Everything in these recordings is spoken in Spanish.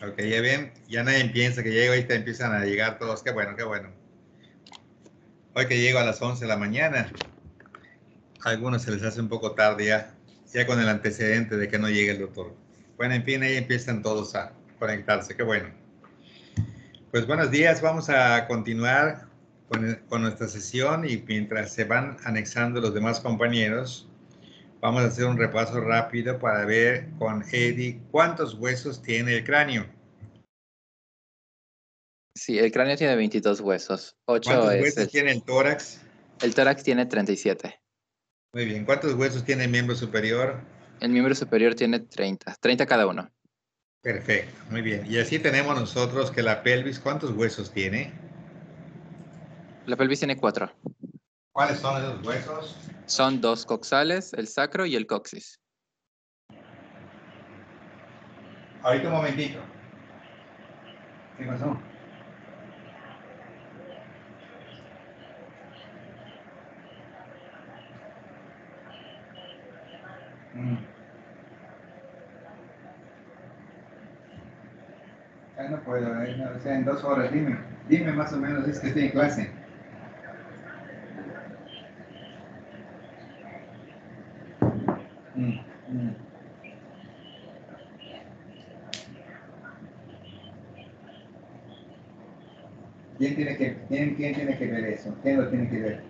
Ok, ya ven, ya nadie piensa que llego, ahorita empiezan a llegar todos. Qué bueno, qué bueno. Hoy que llego a las 11 de la mañana, a algunos se les hace un poco tarde ya con el antecedente de que no llegue el doctor. Bueno, en fin, ahí empiezan todos a conectarse, qué bueno. Pues buenos días, vamos a continuar con nuestra sesión y mientras se van anexando los demás compañeros, vamos a hacer un repaso rápido para ver con Eddie cuántos huesos tiene el cráneo. Sí, el cráneo tiene 22 huesos. 8 ¿Cuántos es huesos tiene el tórax? el tórax tiene 37. Muy bien. ¿Cuántos huesos tiene el miembro superior? El miembro superior tiene 30 cada uno. Perfecto, muy bien. Y así tenemos nosotros que la pelvis, ¿cuántos huesos tiene? La pelvis tiene 4. ¿Cuáles son esos huesos? Son 2 coxales, el sacro y el coxis. Ahorita un momentito. ¿Qué pasó? Ya no puedo, no, o sea, en 2 horas, dime más o menos, es que estoy en clase. Mm, mm. ¿Quién tiene que ver eso? ¿Quién lo tiene que ver?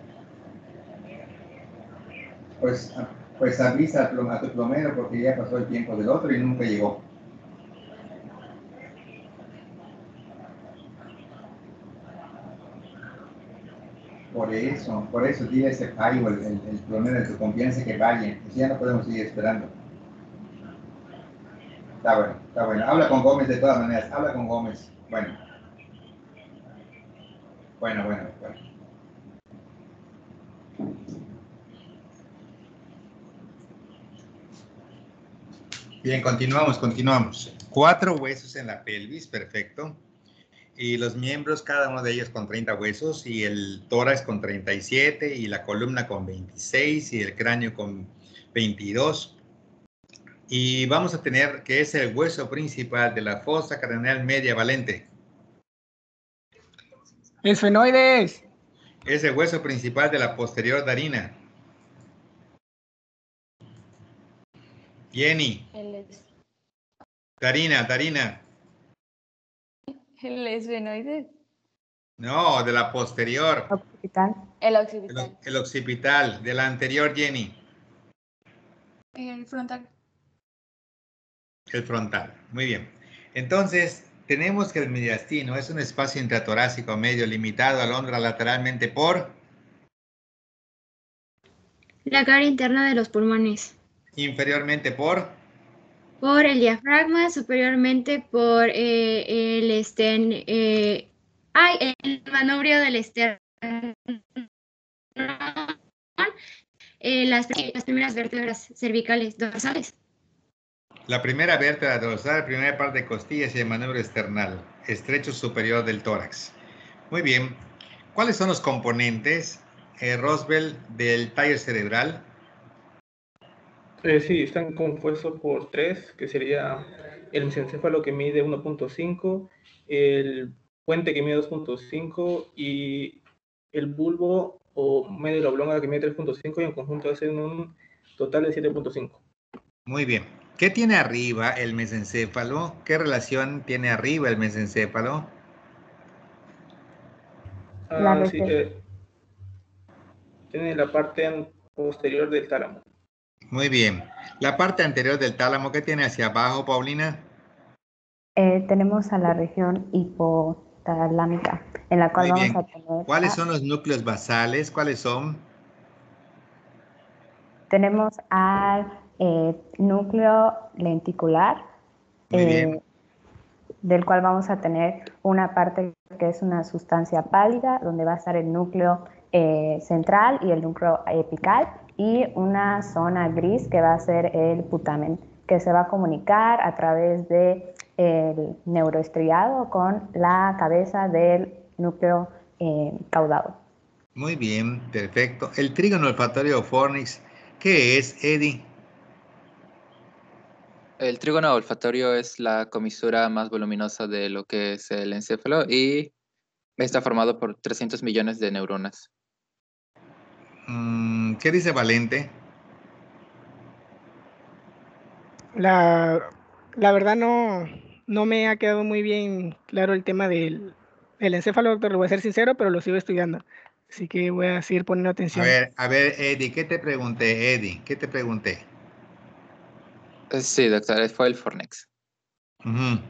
Pues, pues avisa a tu plomero porque ya pasó el tiempo del otro y nunca llegó. Por eso dile a ese payo, el plomero de tu confianza que vaya. Pues ya no podemos seguir esperando. Está bueno, está bueno. Habla con Gómez de todas maneras, habla con Gómez. Bueno. Bueno. Bien, continuamos. 4 huesos en la pelvis, perfecto. Y los miembros, cada uno de ellos con 30 huesos, y el tórax con 37, y la columna con 26, y el cráneo con 22. Y vamos a tener que es el hueso principal de la fosa craneal media valente. Esfenoides. Es el hueso principal de la posterior darina. Jenny. Darina. El esfenoide. No, de la posterior. Occipital. El occipital. El occipital, de la anterior, Jenny. El frontal. El frontal, muy bien. Entonces, tenemos que el mediastino es un espacio intratorácico medio limitado alondra lateralmente por... La cara interna de los pulmones. Inferiormente por... Por el diafragma, superiormente por el manubrio del esternón. Las primeras vértebras cervicales dorsales. La primera vértebra dorsal, primera parte de costillas y el manubrio esternal, estrecho superior del tórax. Muy bien. ¿Cuáles son los componentes, Roswell, del tallo cerebral? Sí, están compuestos por 3, que sería el mesencéfalo que mide 1.5, el puente que mide 2.5 y el bulbo o medio oblonga que mide 3.5 y en conjunto hacen un total de 7.5. Muy bien. ¿Qué tiene arriba el mesencéfalo? ¿Qué relación tiene arriba el mesencéfalo? Sí, tiene la parte posterior del tálamo. Muy bien. La parte anterior del tálamo, ¿qué tiene hacia abajo, Paulina? Tenemos a la región hipotalámica, en la cual Muy vamos bien. a tener... ¿Cuáles son los núcleos basales? ¿Cuáles son? Tenemos al núcleo lenticular, Muy bien. del cual vamos a tener una parte que es una sustancia pálida, donde va a estar el núcleo central y el núcleo apical, y una zona gris que va a ser el putamen, que se va a comunicar a través de el neuroestriado con la cabeza del núcleo caudado. Muy bien, perfecto. El trígono olfatorio fornix, ¿qué es, Eddie? El trígono olfatorio es la comisura más voluminosa de lo que es el encéfalo y está formado por 300 millones de neuronas. ¿Qué dice Valente? La verdad no me ha quedado muy bien claro el tema del encéfalo, doctor, lo voy a ser sincero, pero lo sigo estudiando. Así que voy a seguir poniendo atención. A ver, Eddie, ¿qué te pregunté, Eddie? ¿Qué te pregunté? Sí, doctor, fue el Fornix. Ujú.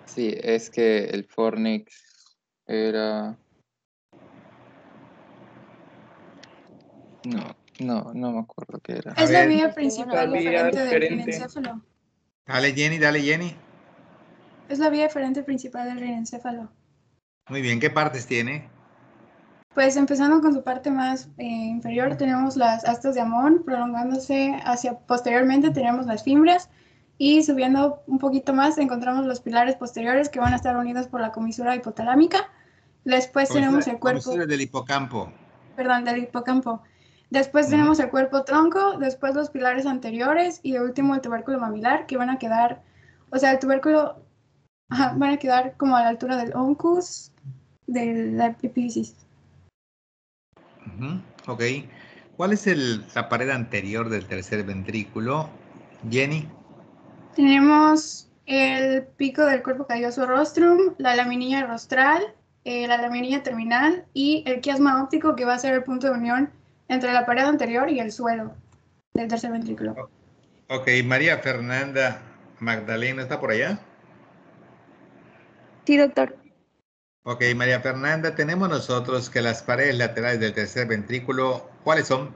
Sí, es que el Fornix era... No me acuerdo qué era. A Es la ver. vía La principal vía diferente del diferente. rinencéfalo. Dale, Jenny. Es la vía diferente principal del rinencéfalo. Muy bien, ¿qué partes tiene? Pues empezando con su parte más inferior tenemos las astas de Amón, prolongándose hacia posteriormente tenemos las fibras y subiendo un poquito más encontramos los pilares posteriores que van a estar unidos por la comisura hipotalámica. Después tenemos el cuerpo, Comisura del hipocampo. perdón, del hipocampo. Después tenemos el cuerpo tronco, después los pilares anteriores y de último el tubérculo mamilar que van a quedar, o sea, el tubérculo van a quedar como a la altura del oncus de la epífisis. Ok. ¿Cuál es la pared anterior del tercer ventrículo? Jenny. Tenemos el pico del cuerpo calloso rostrum, la laminilla rostral, la laminilla terminal y el quiasma óptico que va a ser el punto de unión entre la pared anterior y el suelo del tercer ventrículo. Ok, María Fernanda Magdalena, ¿está por allá? Sí, doctor. Ok, María Fernanda, tenemos nosotros que las paredes laterales del tercer ventrículo, ¿cuáles son?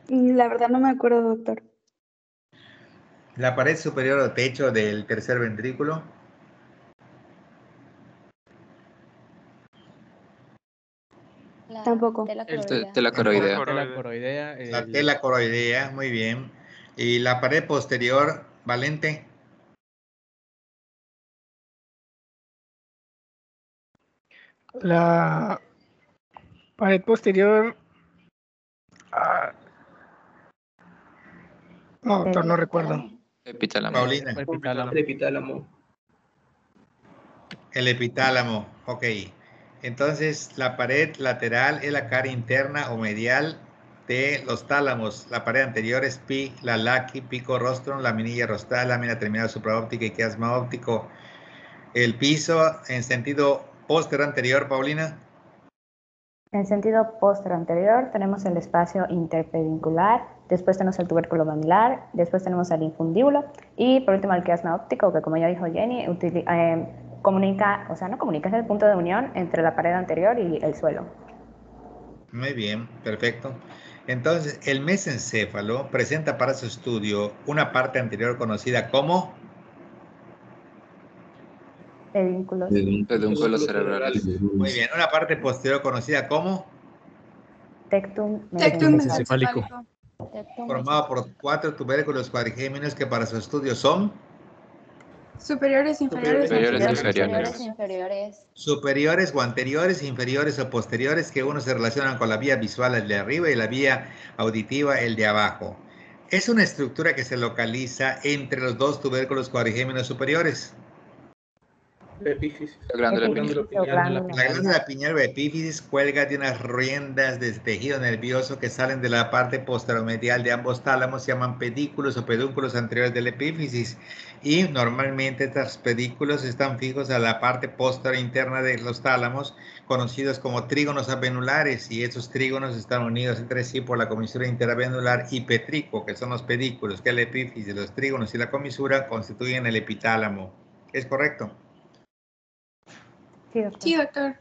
La verdad no me acuerdo, doctor. La pared superior o techo del tercer ventrículo. Tampoco. Tela El coroidea. tela coroidea. La coroidea. La tela coroidea, muy bien. Y la pared posterior, Valente. La pared posterior. No, doctor, no recuerdo. Epitálamo. Paulina. El epitálamo. El epitálamo, ok. Entonces, la pared lateral es la cara interna o medial de los tálamos. La pared anterior es la laqui, pico rostrum, laminilla rostral, lámina terminal supraóptica y quiasma óptico. El piso en sentido posterior anterior, Paulina. En sentido posterior anterior tenemos el espacio interpeduncular, después tenemos el tubérculo mamilar, después tenemos el infundíbulo y por último el quiasma óptico que, como ya dijo Jenny, comunica, o sea, no comunica, es el punto de unión entre la pared anterior y el suelo. Muy bien, perfecto. Entonces, el mesencéfalo presenta para su estudio una parte anterior conocida como Pedúnculos. Pedúnculos cerebrales. muy bien, una parte posterior conocida como Tectum Tectum mesencefálico. mesencefálico. formado por 4 tubérculos cuadrigéminos que para su estudio son Superiores, inferiores, inferiores. superiores o anteriores, inferiores o posteriores, que uno se relacionan con la vía visual, el de arriba, y la vía auditiva, el de abajo. Es una estructura que se localiza entre los 2 tubérculos cuadrigéminos superiores. La epífisis. La glándula pineal. La glándula pineal o epífisis cuelga de unas riendas de tejido nervioso que salen de la parte posteromedial de ambos tálamos, se llaman pedículos o pedúnculos anteriores de la epífisis, y normalmente estos pedículos están fijos a la parte posterior interna de los tálamos, conocidos como trígonos avenulares, y esos trígonos están unidos entre sí por la comisura interavenular y petrico, que son los pedículos, que es la epífisis. Los trígonos y la comisura constituyen el epitálamo. ¿Es correcto? Sí, doctor.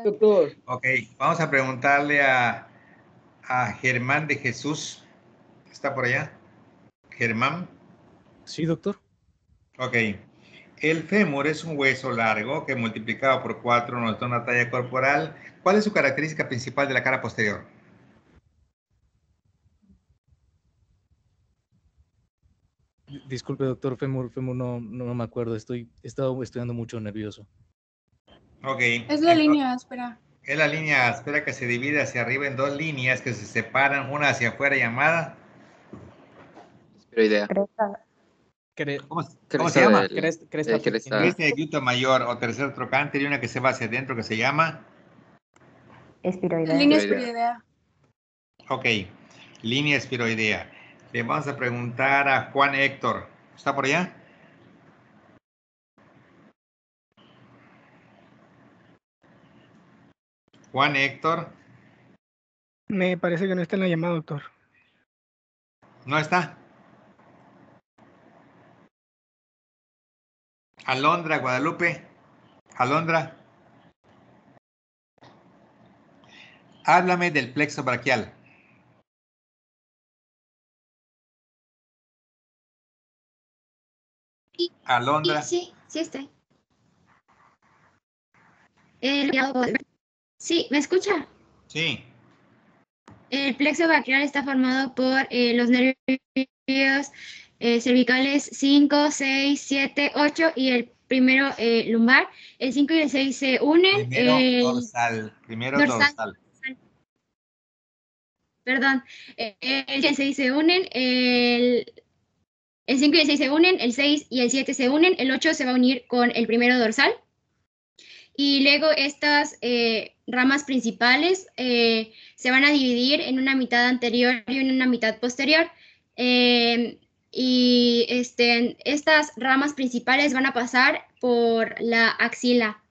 Doctor. Ok, vamos a preguntarle a Germán de Jesús. ¿Está por allá? Germán. Sí, doctor. Ok. El fémur es un hueso largo que multiplicado por 4 nos da una talla corporal. ¿Cuál es su característica principal de la cara posterior? Disculpe, doctor, fémur no me acuerdo. He estado estudiando mucho nervioso. Ok. Es la línea áspera. Es la línea áspera que se divide hacia arriba en dos líneas que se separan, una hacia afuera llamada. Esferoidea. ¿Cómo se llama? Cresta cresta. Cresta de glúteo mayor o tercer trocante, y una que se va hacia adentro que se llama Espiroidea. Línea Espiroidea. espiroidea. Ok, línea espiroidea. Le vamos a preguntar a Juan Héctor. ¿Está por allá? Juan Héctor. Me parece que no está en la llamada, doctor. ¿No está? Alondra, Guadalupe. Alondra. Háblame del plexo braquial. Alondra. Sí, estoy. Sí, ¿me escucha? Sí. El plexo braquial está formado por los nervios cervicales 5, 6, 7, 8 y el primero lumbar. El 5 y el 6 se unen. Primero dorsal. Primero dorsal. Perdón. El 6 se unen. El 5 y el 6 se unen. El 6 y el 7 se unen. El 8 se va a unir con el primero dorsal. Y luego estas ramas principales se van a dividir en una mitad anterior y en una mitad posterior. Y estas ramas principales van a pasar por la axila.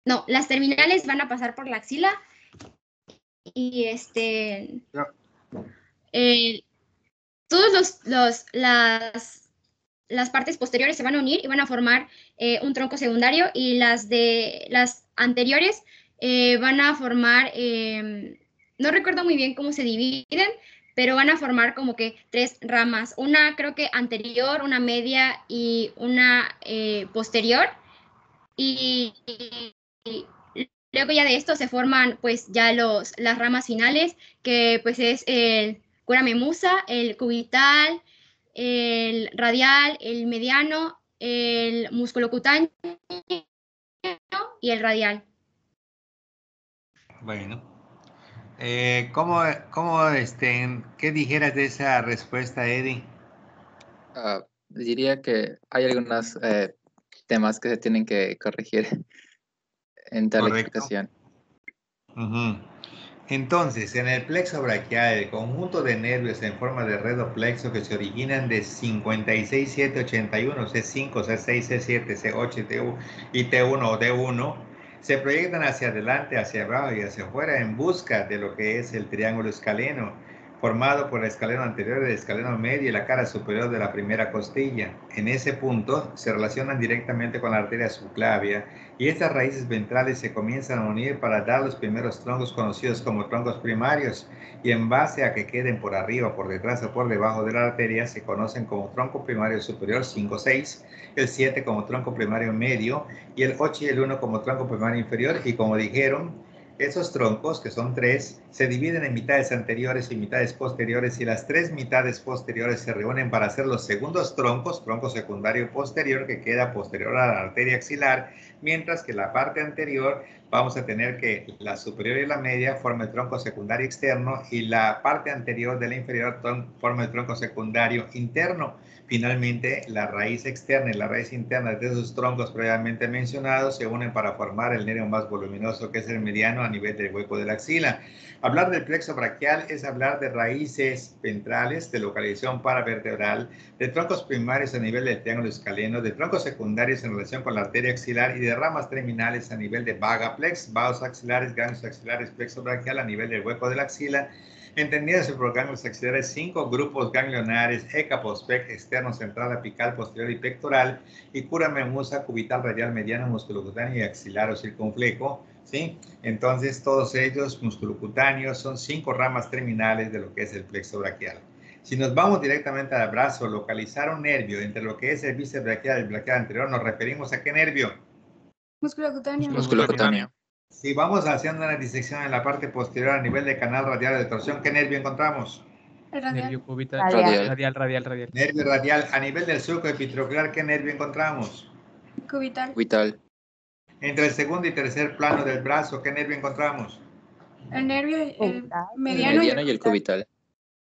No, las terminales van a pasar por la axila. Y todos las partes posteriores se van a unir y van a formar un tronco secundario, y las anteriores van a formar, no recuerdo muy bien cómo se dividen, pero van a formar como que 3 ramas, una creo que anterior, una media y una posterior, y luego ya de esto se forman pues ya las ramas finales, que pues es el cúrame musa, el cubital, el radial, el mediano, el músculo cutáneo y el radial. Bueno. ¿Qué dijeras de esa respuesta, Eddie? Diría que hay algunos temas que se tienen que corregir en tal explicación. Entonces, en el plexo braquial, el conjunto de nervios en forma de redoplexo que se originan de 56, 7, 81, C5, C6, C7, C8 y T1 o D1, se proyectan hacia adelante, hacia abajo y hacia afuera en busca de lo que es el triángulo escaleno, formado por el escaleno anterior, el escaleno medio y la cara superior de la primera costilla. En ese punto se relacionan directamente con la arteria subclavia, y estas raíces ventrales se comienzan a unir para dar los primeros troncos conocidos como troncos primarios, y en base a que queden por arriba, por detrás o por debajo de la arteria, se conocen como tronco primario superior 5, 6, el 7 como tronco primario medio y el 8 y el 1 como tronco primario inferior. Y como dijeron, esos troncos, que son 3, se dividen en mitades anteriores y mitades posteriores, y las 3 mitades posteriores se reúnen para hacer los segundos troncos, tronco secundario posterior, que queda posterior a la arteria axilar, mientras que la parte anterior vamos a tener que la superior y la media forma el tronco secundario externo, y la parte anterior de la inferior forma el tronco secundario interno. Finalmente, la raíz externa y la raíz interna de esos troncos previamente mencionados se unen para formar el nervio más voluminoso, que es el mediano, a nivel del hueco de la axila. Hablar del plexo braquial es hablar de raíces ventrales, de localización paravertebral, de troncos primarios a nivel del triángulo escaleno, de troncos secundarios en relación con la arteria axilar y de ramas terminales a nivel de vagaplex, vasos axilares, ganglios axilares, plexo braquial a nivel del hueco de la axila, entendidas por ganglios axilares 5 grupos ganglionares: ECA, pospec, externo, central, apical, posterior y pectoral, y cúrame musa, cubital, radial, mediano, musculocutáneo y axilar o circunflejo, ¿sí? Entonces, todos ellos musculocutáneos son 5 ramas terminales de lo que es el plexo braquial. Si nos vamos directamente al brazo, localizar un nervio entre lo que es el bíceps braquial y el braquial anterior, ¿nos referimos a qué nervio? Musculocutáneo. Musculocutáneo. Si vamos haciendo una disección en la parte posterior a nivel de canal radial de torsión, ¿qué nervio encontramos? El radial. Nervio cubital. Radial. Nervio radial. A nivel del surco epitroclear, ¿qué nervio encontramos? Cubital. Vital. Entre el segundo y tercer plano del brazo, ¿qué nervio encontramos? El nervio, el El mediano, mediano y el cubital.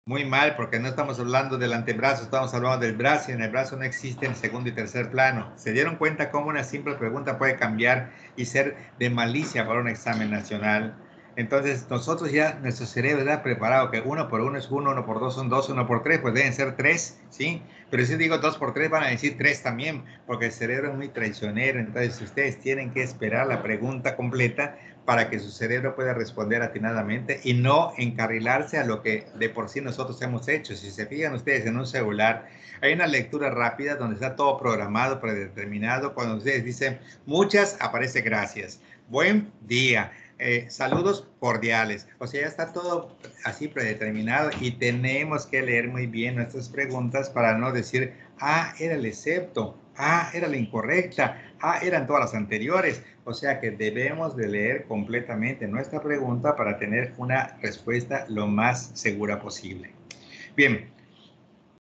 Muy mal, porque no estamos hablando del antebrazo, estamos hablando del brazo, y en el brazo no existe el segundo y tercer plano. ¿Se dieron cuenta cómo una simple pregunta puede cambiar y ser de malicia para un examen nacional? Entonces, nosotros ya, nuestro cerebro está preparado, que 1 por 1 es 1, 1 por 2 son 2, 1 por 3, pues deben ser 3, ¿sí? Pero si digo 2 por 3, van a decir 3 también, porque el cerebro es muy traicionero. Entonces, ustedes tienen que esperar la pregunta completa para que su cerebro pueda responder atinadamente y no encarrilarse a lo que de por sí nosotros hemos hecho. Si se fijan ustedes en un celular, hay una lectura rápida donde está todo programado, predeterminado. Cuando ustedes dicen muchas, aparece gracias. Buen día. Saludos cordiales. O sea, ya está todo así predeterminado y tenemos que leer muy bien nuestras preguntas para no decir, ah, era el excepto, ah, era la incorrecta, ah, eran todas las anteriores. O sea que debemos de leer completamente nuestra pregunta para tener una respuesta lo más segura posible. Bien,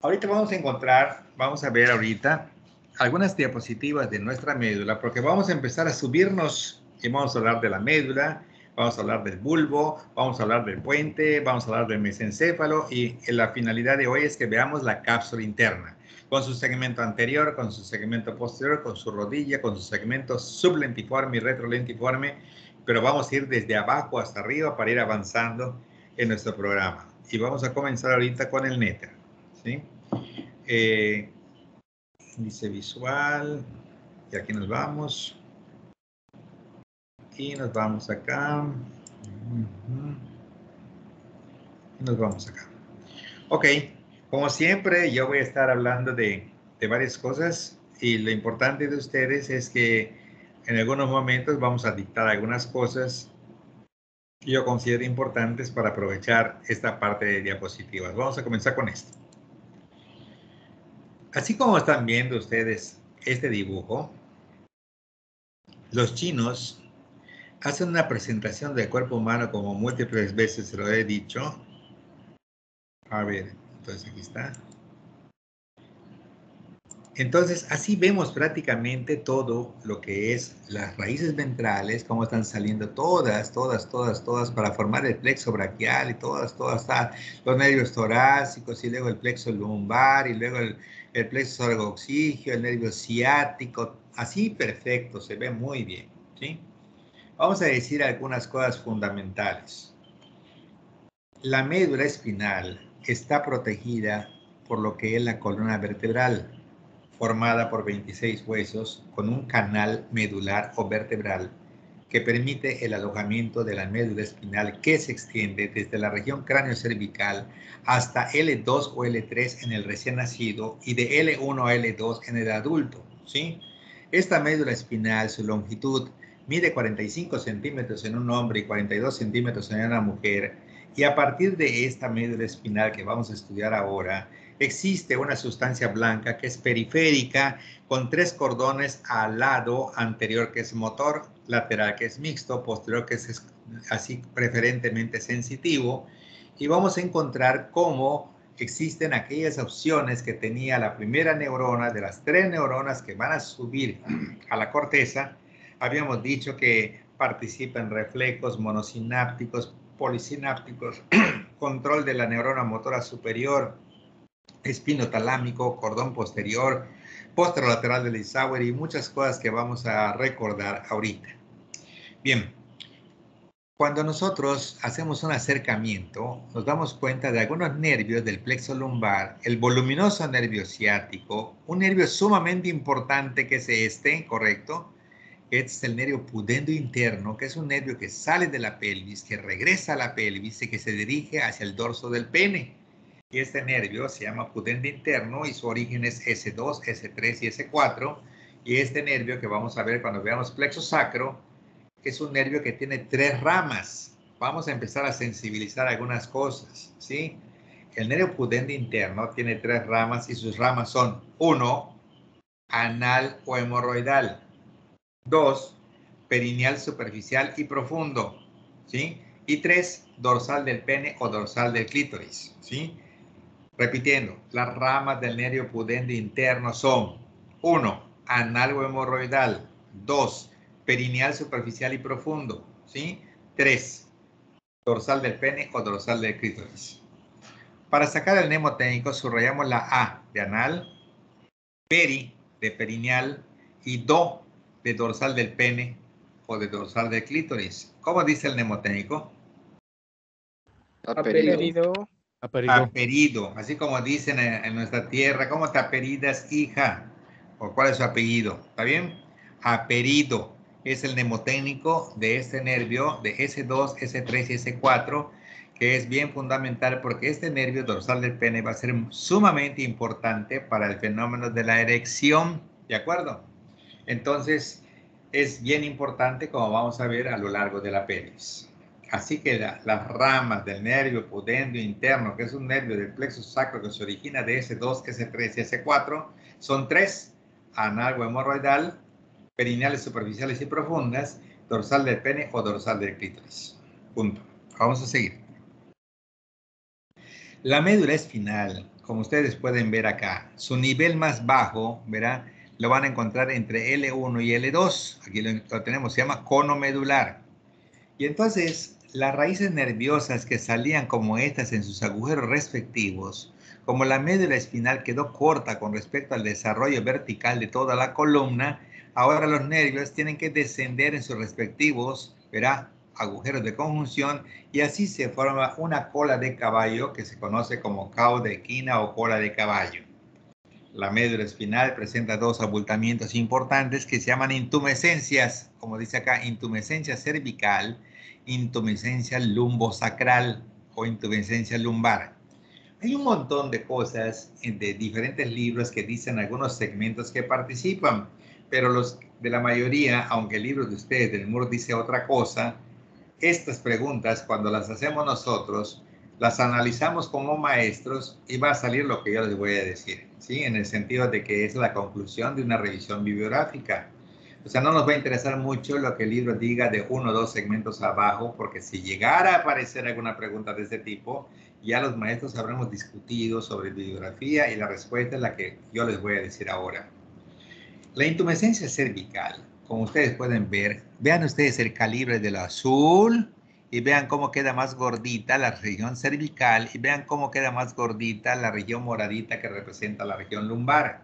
ahorita vamos a ver ahorita algunas diapositivas de nuestra médula, porque vamos a empezar a subirnos y vamos a hablar de la médula, vamos a hablar del bulbo, vamos a hablar del puente, vamos a hablar del mesencéfalo, y la finalidad de hoy es que veamos la cápsula interna, con su segmento anterior, con su segmento posterior, con su rodilla, con su segmento sublentiforme y retrolentiforme, pero vamos a ir desde abajo hasta arriba para ir avanzando en nuestro programa. Y vamos a comenzar ahorita con el néter, ¿sí? Índice visual, y aquí nos vamos. Y nos vamos acá. Y nos vamos acá. Ok, como siempre, yo voy a estar hablando de varias cosas, y lo importante de ustedes es que en algunos momentos vamos a dictar algunas cosas que yo considero importantes para aprovechar esta parte de diapositivas. Vamos a comenzar con esto. Así como están viendo ustedes este dibujo, los chinos hacen una presentación del cuerpo humano, como múltiples veces se lo he dicho. A ver, entonces aquí está. Entonces, así vemos prácticamente todo lo que es las raíces ventrales, cómo están saliendo todas para formar el plexo braquial, y todas, los nervios torácicos, y luego el plexo lumbar, y luego el plexo sarcocígeo, el nervio ciático, así perfecto, se ve muy bien, ¿sí? Vamos a decir algunas cosas fundamentales. La médula espinal está protegida por lo que es la columna vertebral, formada por 26 huesos con un canal medular o vertebral que permite el alojamiento de la médula espinal, que se extiende desde la región cráneo-cervical hasta L2 o L3 en el recién nacido y de L1 a L2 en el adulto, ¿sí? Esta médula espinal, su longitud mide 45 centímetros en un hombre y 42 centímetros en una mujer, y a partir de esta médula espinal que vamos a estudiar ahora, existe una sustancia blanca que es periférica, con 3 cordones al lado anterior, que es motor, lateral, que es mixto, posterior, que es así preferentemente sensitivo, y vamos a encontrar cómo existen aquellas opciones que tenía la primera neurona, de las 3 neuronas que van a subir a la corteza. Habíamos dicho que participa en reflejos monosinápticos, polisinápticos, control de la neurona motora superior, espinotalámico, cordón posterior, posterolateral del Eisenhower, y muchas cosas que vamos a recordar ahorita. Bien, cuando nosotros hacemos un acercamiento, nos damos cuenta de algunos nervios del plexo lumbar, el voluminoso nervio ciático, un nervio sumamente importante que es este, ¿correcto? Este es el nervio pudendo interno, que es un nervio que sale de la pelvis, que regresa a la pelvis y que se dirige hacia el dorso del pene. Y este nervio se llama pudendo interno y su origen es S2, S3 y S4. Y este nervio que vamos a ver cuando veamos plexo sacro, es un nervio que tiene 3 ramas. Vamos a empezar a sensibilizar algunas cosas, ¿sí? El nervio pudendo interno tiene 3 ramas, y sus ramas son: 1, anal o hemorroidal; 2, perineal superficial y profundo, ¿sí? Y 3, dorsal del pene o dorsal del clítoris, ¿sí? Repitiendo, las ramas del nervio pudendo interno son: 1, anal o hemorroidal; 2, perineal, superficial y profundo, ¿sí? 3, dorsal del pene o dorsal del clítoris. Para sacar el mnemotécnico subrayamos la A de anal, peri de perineal y do de dorsal del pene o de dorsal del clítoris. ¿Cómo dice el mnemotécnico? Aperido. Aperido, así como dicen en nuestra tierra. ¿Cómo te aperidas, hija? ¿O cuál es su apellido? ¿Está bien? Aperido es el mnemotécnico de este nervio de S2, S3 y S4, que es bien fundamental porque este nervio dorsal del pene va a ser sumamente importante para el fenómeno de la erección, ¿de acuerdo? Entonces, es bien importante como vamos a ver a lo largo de la pelvis. Así que las ramas del nervio pudendo interno, que es un nervio del plexo sacro que se origina de S2, S3 y S4, son 3, anal o hemorroidal, perineales superficiales y profundas, dorsal del pene o dorsal del clítoris. Punto. Vamos a seguir. La médula espinal, como ustedes pueden ver acá, su nivel más bajo, ¿verdad? Lo van a encontrar entre L1 y L2. Aquí lo tenemos, se llama cono medular. Y entonces, las raíces nerviosas que salían como estas en sus agujeros respectivos, como la médula espinal quedó corta con respecto al desarrollo vertical de toda la columna, ahora los nervios tienen que descender en sus respectivos, ¿verdad?, agujeros de conjunción, y así se forma una cola de caballo que se conoce como cauda equina o cola de caballo. La médula espinal presenta 2 abultamientos importantes que se llaman intumescencias, como dice acá, intumescencia cervical, intumescencia lumbosacral o intumescencia lumbar. Hay un montón de cosas de diferentes libros que dicen algunos segmentos que participan, pero los de la mayoría, aunque el libro de ustedes del MUR dice otra cosa, estas preguntas cuando las hacemos nosotros, las analizamos como maestros y va a salir lo que yo les voy a decir, ¿sí? En el sentido de que es la conclusión de una revisión bibliográfica. O sea, no nos va a interesar mucho lo que el libro diga de 1 o 2 segmentos abajo, porque si llegara a aparecer alguna pregunta de este tipo, ya los maestros habremos discutido sobre bibliografía y la respuesta es la que yo les voy a decir ahora. La intumescencia cervical, como ustedes pueden ver, vean ustedes el calibre del azul y vean cómo queda más gordita la región cervical y vean cómo queda más gordita la región moradita que representa la región lumbar.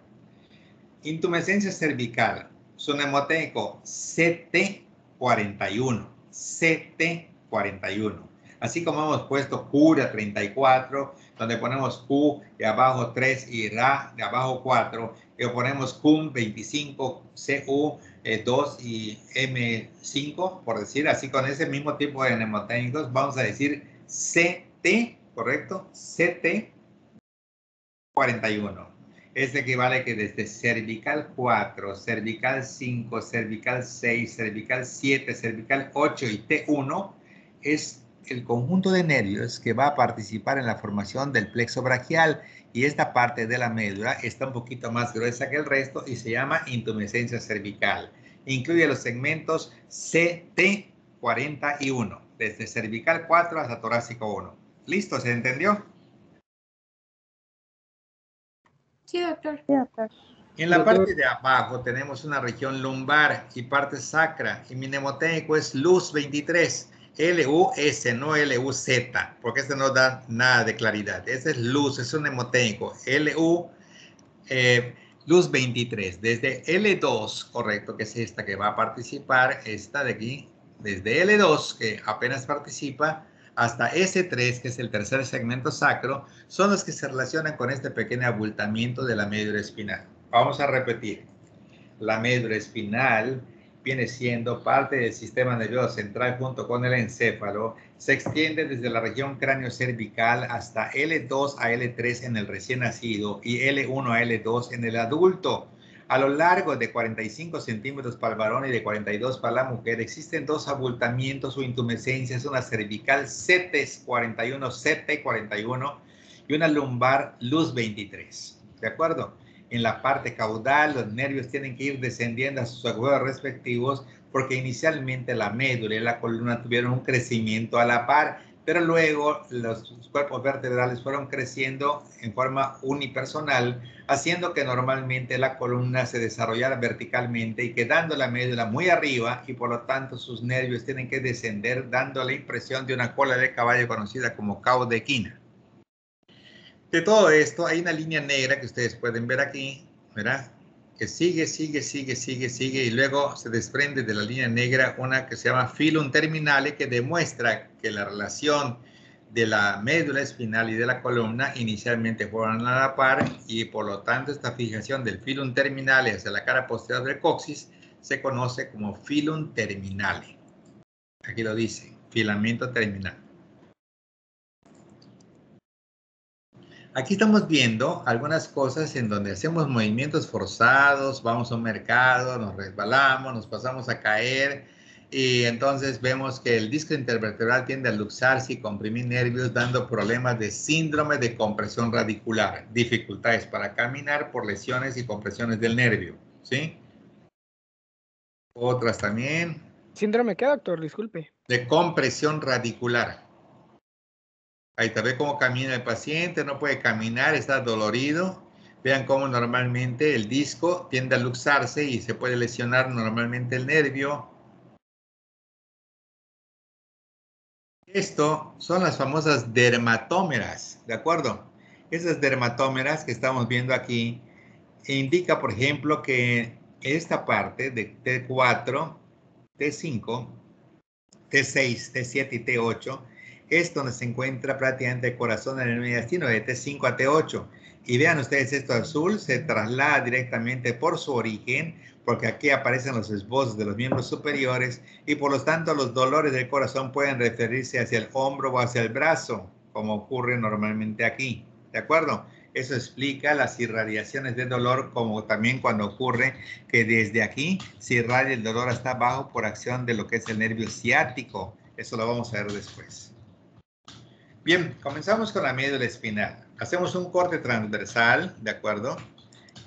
Intumescencia cervical, su mnemotécnico CT41, CT41. Así como hemos puesto cura 34, donde ponemos Q de abajo 3 y RA de abajo 4, y ponemos CUM 25, CU 2 y M5, por decir así, con ese mismo tipo de mnemotécnicos, vamos a decir CT, ¿correcto? CT41. Es equivale que desde cervical 4, cervical 5, cervical 6, cervical 7, cervical 8 y T1 es el conjunto de nervios que va a participar en la formación del plexo braquial, y esta parte de la médula está un poquito más gruesa que el resto y se llama intumescencia cervical. Incluye los segmentos CT41, desde cervical 4 hasta torácico 1. ¿Listo? ¿Se entendió? Sí, doctor. Sí, doctor. En la parte de abajo tenemos una región lumbar y parte sacra, y mi mnemotécnico es LUZ 23. LUS, no LUZ, porque este no da nada de claridad. Este es luz, es un mnemotécnico. Luz 23. Desde L2, correcto, que es esta que va a participar, esta de aquí, desde L2, que apenas participa, hasta S3, que es el tercer segmento sacro, son los que se relacionan con este pequeño abultamiento de la médula espinal. Vamos a repetir. La médula espinal viene siendo parte del sistema nervioso central junto con el encéfalo, se extiende desde la región cráneo-cervical hasta L2 a L3 en el recién nacido y L1 a L2 en el adulto. A lo largo de 45 centímetros para el varón y de 42 para la mujer, existen 2 abultamientos o intumescencias, una cervical CT41 y una lumbar luz 23. ¿De acuerdo? En la parte caudal, los nervios tienen que ir descendiendo a sus agujeros respectivos porque inicialmente la médula y la columna tuvieron un crecimiento a la par, pero luego los cuerpos vertebrales fueron creciendo en forma unipersonal, haciendo que normalmente la columna se desarrollara verticalmente y quedando la médula muy arriba, y por lo tanto sus nervios tienen que descender, dando la impresión de una cola de caballo conocida como caudequina. De todo esto hay una línea negra que ustedes pueden ver aquí, ¿verdad? Que sigue, y luego se desprende de la línea negra una que se llama filum terminale, que demuestra que la relación de la médula espinal y de la columna inicialmente fueron a la par, y por lo tanto esta fijación del filum terminale hacia la cara posterior del coxis se conoce como filum terminale. Aquí lo dice, filamento terminal. Aquí estamos viendo algunas cosas en donde hacemos movimientos forzados, vamos a un mercado, nos resbalamos, nos pasamos a caer, y entonces vemos que el disco intervertebral tiende a luxarse y comprimir nervios, dando problemas de síndrome de compresión radicular, dificultades para caminar por lesiones y compresiones del nervio, ¿sí? Otras también. ¿Síndrome qué, doctor? Disculpe. De compresión radicular. Ahí está, ve cómo camina el paciente, no puede caminar, está dolorido. Vean cómo normalmente el disco tiende a luxarse y se puede lesionar normalmente el nervio. Esto son las famosas dermatómeras, ¿de acuerdo? Esas dermatómeras que estamos viendo aquí indica, por ejemplo, que esta parte de T4, T5, T6, T7 y T8 es donde se encuentra prácticamente el corazón en el mediastino, de T5 a T8. Y vean ustedes, esto azul se traslada directamente por su origen, porque aquí aparecen los esbozos de los miembros superiores, y por lo tanto los dolores del corazón pueden referirse hacia el hombro o hacia el brazo, como ocurre normalmente aquí. ¿De acuerdo? Eso explica las irradiaciones de dolor, como también cuando ocurre que desde aquí se irradia el dolor hasta abajo por acción de lo que es el nervio ciático. Eso lo vamos a ver después. Bien, comenzamos con la médula espinal. Hacemos un corte transversal, ¿de acuerdo?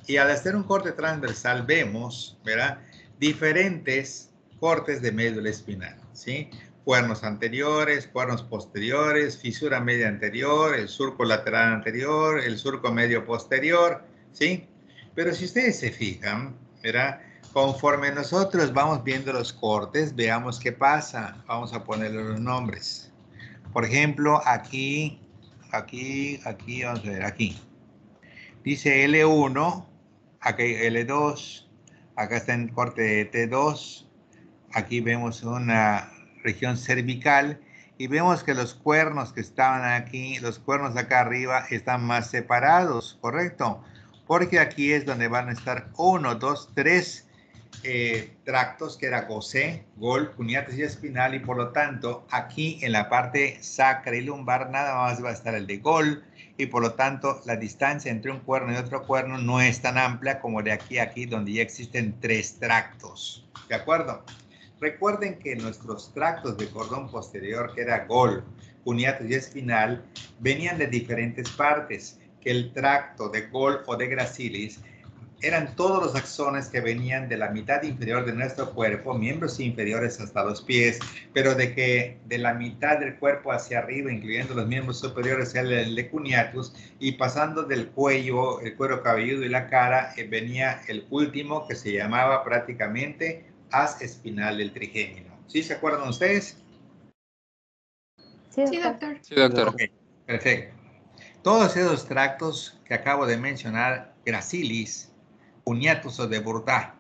Y al hacer un corte transversal vemos, ¿verdad?, diferentes cortes de médula espinal, ¿sí? Cuernos anteriores, cuernos posteriores, fisura media anterior, el surco lateral anterior, el surco medio posterior, ¿sí? Pero si ustedes se fijan, ¿verdad?, conforme nosotros vamos viendo los cortes, veamos qué pasa. Vamos a ponerle los nombres. Por ejemplo, aquí, vamos a ver, aquí. Dice L1, aquí L2, acá está en corte de T2, aquí vemos una región cervical, y vemos que los cuernos que estaban aquí, los cuernos acá arriba están más separados, ¿correcto? Porque aquí es donde van a estar 1, 2, 3 tractos, que era Gaucher, Gol, cuneatus y espinal, y por lo tanto aquí en la parte sacra y lumbar nada más va a estar el de Gol, y por lo tanto la distancia entre un cuerno y otro cuerno no es tan amplia como de aquí a aquí, donde ya existen 3 tractos. ¿De acuerdo? Recuerden que nuestros tractos de cordón posterior, que era Gol, cuneatus y espinal, venían de diferentes partes, que el tracto de Gol o de Gracilis eran todos los axones que venían de la mitad inferior de nuestro cuerpo, miembros inferiores hasta los pies, pero de que de la mitad del cuerpo hacia arriba, incluyendo los miembros superiores, el de cuneatus, y pasando del cuello, el cuero cabelludo y la cara, venía el último, que se llamaba prácticamente haz espinal del trigémino. ¿Sí se acuerdan ustedes? Sí, doctor. Sí, doctor. Ok, perfecto. Todos esos tractos que acabo de mencionar, Gracilis, cuneatus o de Bourdat,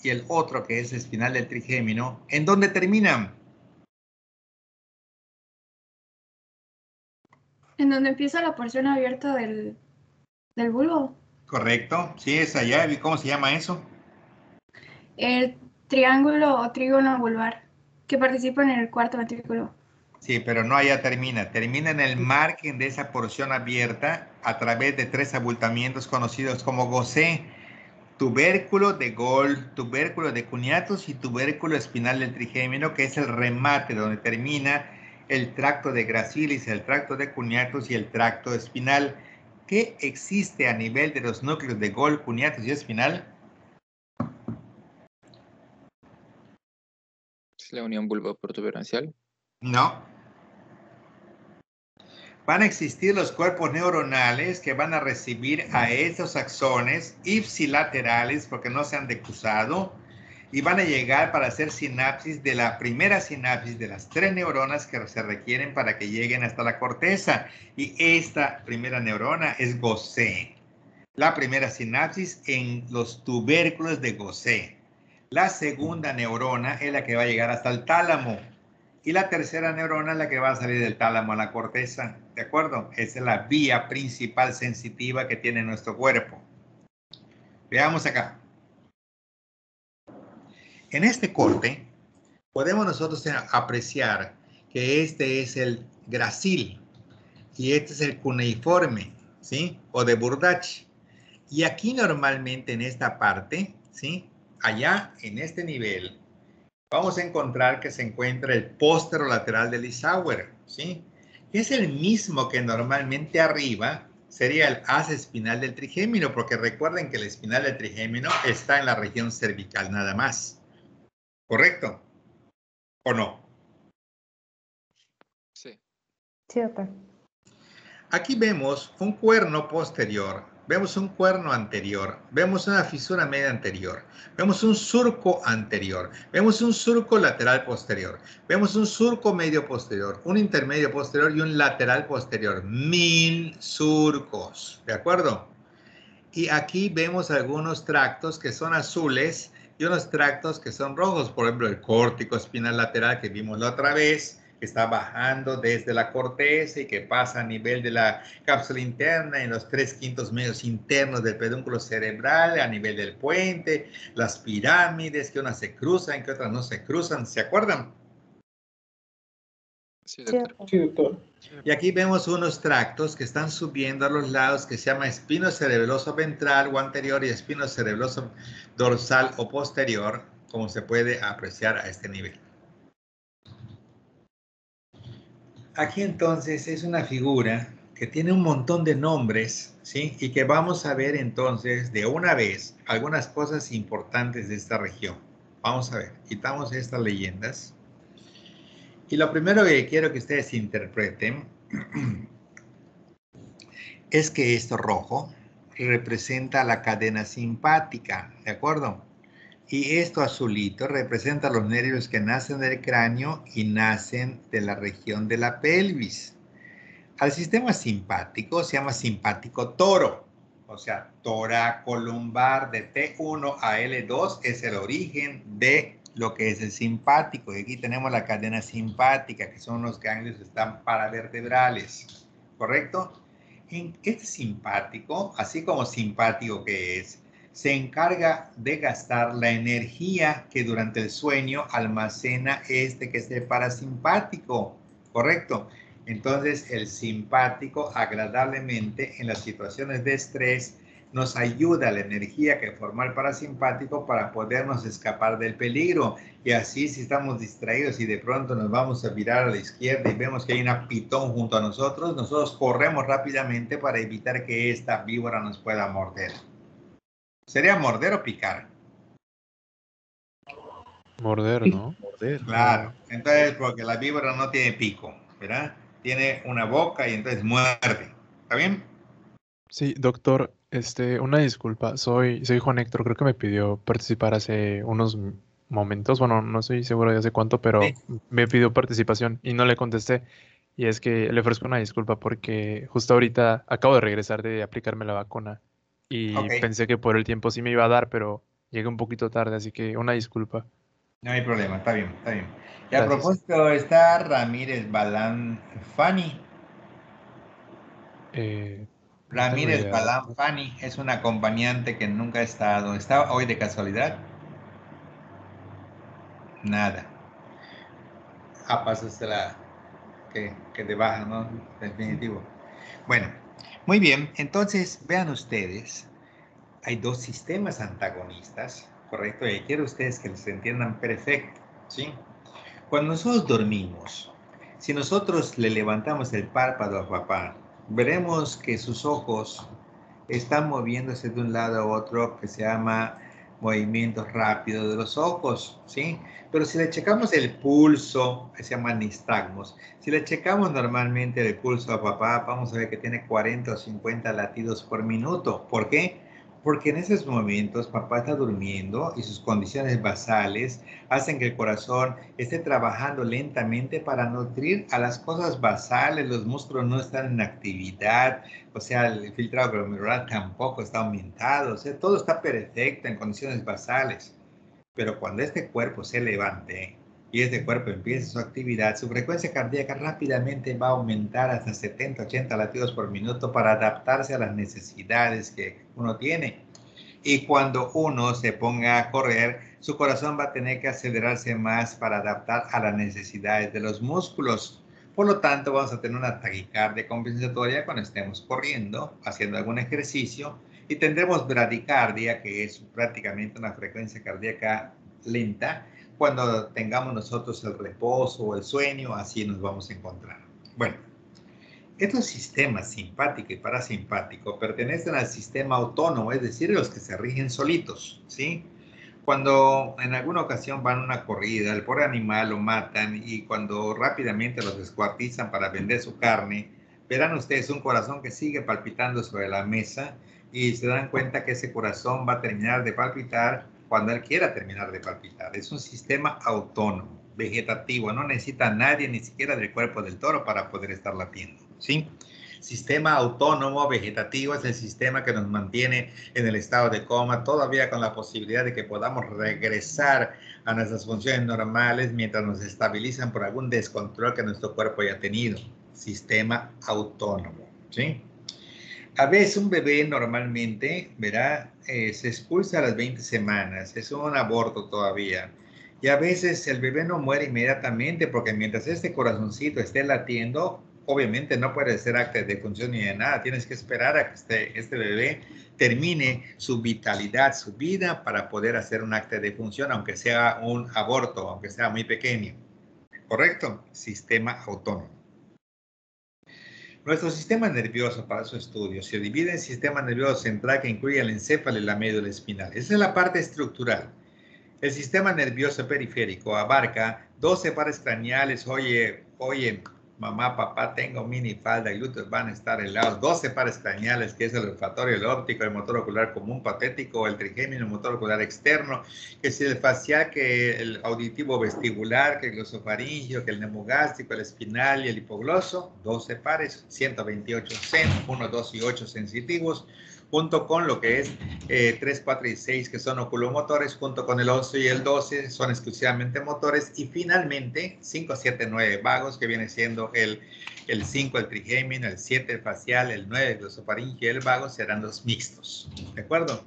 y el otro que es espinal del trigémino, ¿en dónde terminan? En donde empieza la porción abierta del bulbo. Correcto, sí, es allá. ¿Y cómo se llama eso? El triángulo o trígono vulvar, que participa en el cuarto ventrículo. Sí, pero no allá termina. Termina en el margen de esa porción abierta a través de 3 abultamientos conocidos como Gaucher: tubérculo de Gol, tubérculo de cuneatus y tubérculo espinal del trigémino, que es el remate donde termina el tracto de Gracilis, el tracto de cuneatus y el tracto espinal. ¿Qué existe a nivel de los núcleos de Gol, cuneatus y espinal? ¿Es la unión bulboprotuberancial? No. van a existir los cuerpos neuronales que van a recibir a estos axones ipsilaterales porque no se han decusado y van a llegar para hacer sinapsis de la primera sinapsis de las 3 neuronas que se requieren para que lleguen hasta la corteza. Y esta primera neurona es Gaussian. La primera sinapsis en los tubérculos de Gaussian. La segunda neurona es la que va a llegar hasta el tálamo. Y la tercera neurona es la que va a salir del tálamo a la corteza. ¿De acuerdo? Esa es la vía principal sensitiva que tiene nuestro cuerpo. Veamos acá. En este corte, podemos nosotros apreciar que este es el gracil y este es el cuneiforme, ¿sí? O de Burdach. Y aquí normalmente en esta parte, ¿sí? Allá en este nivel, vamos a encontrar que se encuentra el posterolateral del Isauer, ¿sí? Es el mismo que normalmente arriba sería el haz espinal del trigémino, porque recuerden que el espinal del trigémino está en la región cervical nada más. ¿Correcto? ¿O no? Sí. Sí, doctor. Aquí vemos un cuerno posterior, vemos un cuerno anterior, vemos una fisura media anterior, vemos un surco anterior, vemos un surco lateral posterior, vemos un surco medio posterior, un intermedio posterior y un lateral posterior. 1000 surcos, ¿de acuerdo? Y aquí vemos algunos tractos que son azules y unos tractos que son rojos, por ejemplo, el córtico espinal lateral que vimos la otra vez, que está bajando desde la corteza y que pasa a nivel de la cápsula interna en los 3/5 medios internos del pedúnculo cerebral, a nivel del puente, las pirámides, que unas se cruzan, que otras no se cruzan, ¿se acuerdan? Sí, doctor. Sí, doctor. Y aquí vemos unos tractos que están subiendo a los lados que se llama espino cerebeloso ventral o anterior y espino cerebeloso dorsal o posterior, como se puede apreciar a este nivel. Aquí entonces es una figura que tiene un montón de nombres, ¿sí? Y que vamos a ver entonces de una vez algunas cosas importantes de esta región. Vamos a ver, quitamos estas leyendas. Y lo primero que quiero que ustedes interpreten es que esto rojo representa la cadena simpática, ¿de acuerdo? Y esto azulito representa los nervios que nacen del cráneo y nacen de la región de la pelvis. Al sistema simpático se llama simpático toro, o sea, toracolumbar de T1 a L2 es el origen de lo que es el simpático. Y aquí tenemos la cadena simpática, que son los ganglios que están paravertebrales, ¿correcto? En este simpático, así como simpático que es, se encarga de gastar la energía que durante el sueño almacena este que es el parasimpático, ¿correcto? Entonces el simpático agradablemente en las situaciones de estrés nos ayuda la energía que forma el parasimpático para podernos escapar del peligro. Y así si estamos distraídos y de pronto nos vamos a virar a la izquierda y vemos que hay una pitón junto a nosotros, nosotros corremos rápidamente para evitar que esta víbora nos pueda morder. ¿Sería morder o picar? Morder, ¿no? Morder. Claro. Entonces, porque la víbora no tiene pico, ¿verdad? Tiene una boca y entonces muerde. ¿Está bien? Sí, doctor, una disculpa, soy Juan Héctor, creo que me pidió participar hace unos momentos, bueno, no estoy seguro de hace cuánto, pero Sí. me pidió participación y no le contesté. Y es que le ofrezco una disculpa porque justo ahorita acabo de regresar de aplicarme la vacuna y Ok. pensé que por el tiempo sí me iba a dar, pero llegué un poquito tarde, así que una disculpa. No hay problema, está bien, está bien. Y a Gracias. propósito, está Ramírez Balán Fanny. No tengo Ramírez idea, Balán doctor. Fanny es una acompañante que nunca ha estado. ¿Está hoy de casualidad? Nada. Pásasela que te baja, ¿no? Definitivo. Bueno, muy bien. Entonces, vean ustedes, hay dos sistemas antagonistas, ¿correcto? Y quiero ustedes que los entiendan perfecto, ¿sí? Cuando nosotros dormimos, si nosotros le levantamos el párpado a papá, veremos que sus ojos están moviéndose de un lado a otro, que se llama movimientos rápidos de los ojos, ¿sí? Pero si le checamos el pulso, que se llama nistagmos, si le checamos normalmente el pulso a papá, vamos a ver que tiene 40 o 50 latidos por minuto. ¿Por qué? Porque en esos momentos papá está durmiendo y sus condiciones basales hacen que el corazón esté trabajando lentamente para nutrir a las cosas basales. Los músculos no están en actividad, o sea, el filtrado glomerular tampoco está aumentado, o sea, todo está perfecto en condiciones basales. Pero cuando este cuerpo se levante y este cuerpo empiece su actividad, su frecuencia cardíaca rápidamente va a aumentar hasta 70, 80 latidos por minuto para adaptarse a las necesidades que uno tiene. Y cuando uno se ponga a correr, su corazón va a tener que acelerarse más para adaptar a las necesidades de los músculos. Por lo tanto, vamos a tener una taquicardia compensatoria cuando estemos corriendo, haciendo algún ejercicio, y tendremos bradicardia, que es prácticamente una frecuencia cardíaca lenta, cuando tengamos nosotros el reposo o el sueño, así nos vamos a encontrar. Bueno, estos sistemas simpático y parasimpático pertenecen al sistema autónomo, es decir, los que se rigen solitos, ¿sí? Cuando en alguna ocasión van a una corrida, el pobre animal lo matan y cuando rápidamente los descuartizan para vender su carne, verán ustedes un corazón que sigue palpitando sobre la mesa y se dan cuenta que ese corazón va a terminar de palpitar cuando él quiera terminar de palpitar. Es un sistema autónomo, vegetativo, no necesita a nadie, ni siquiera del cuerpo del toro para poder estar latiendo, ¿sí? Sistema autónomo vegetativo es el sistema que nos mantiene en el estado de coma, todavía con la posibilidad de que podamos regresar a nuestras funciones normales mientras nos estabilizan por algún descontrol que nuestro cuerpo haya tenido. Sistema autónomo, ¿sí? A veces un bebé normalmente, verá, se expulsa a las 20 semanas, es un aborto todavía. Y a veces el bebé no muere inmediatamente porque mientras este corazoncito esté latiendo, obviamente no puede ser acta de defunción ni de nada. Tienes que esperar a que este bebé termine su vitalidad, su vida, para poder hacer un acta de defunción, aunque sea un aborto, aunque sea muy pequeño. ¿Correcto? Sistema autónomo. Nuestro sistema nervioso, para su estudio, se divide en sistema nervioso central que incluye el encéfalo y la médula espinal. Esa es la parte estructural. El sistema nervioso periférico abarca 12 pares craneales. Oye, mamá, papá, tengo minifalda y glúteos van a estar helados. 12 pares craneales, que es el olfatorio, el óptico, el motor ocular común patético, el trigémino, el motor ocular externo, que es el facial, que el auditivo vestibular, que el glosofaringio, que el neumogástrico, el espinal y el hipogloso. 12 pares, 128 sen, 1, 2 y 8 sensitivos, junto con lo que es 3, 4 y 6, que son oculomotores, junto con el 11 y el 12, son exclusivamente motores, y finalmente 5, 7, 9 vagos, que viene siendo el 5, el trigémino, el 7, el facial, el 9, el glosofaringio y el vago, serán los mixtos, ¿de acuerdo?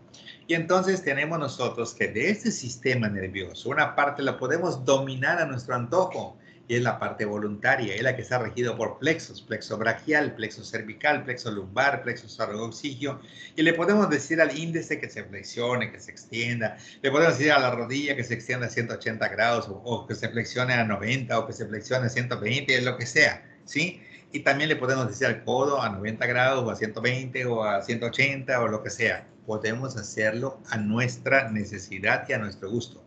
Y entonces tenemos nosotros que de este sistema nervioso, una parte la podemos dominar a nuestro antojo, y es la parte voluntaria, es la que está regido por plexos, plexo braquial, plexo cervical, plexo lumbar, plexo sarcópsico, y le podemos decir al índice que se flexione, que se extienda, le podemos decir a la rodilla que se extienda a 180 grados, o que se flexione a 90, o que se flexione a 120, lo que sea, ¿sí? Y también le podemos decir al codo a 90 grados, o a 120, o a 180, o lo que sea. Podemos hacerlo a nuestra necesidad y a nuestro gusto.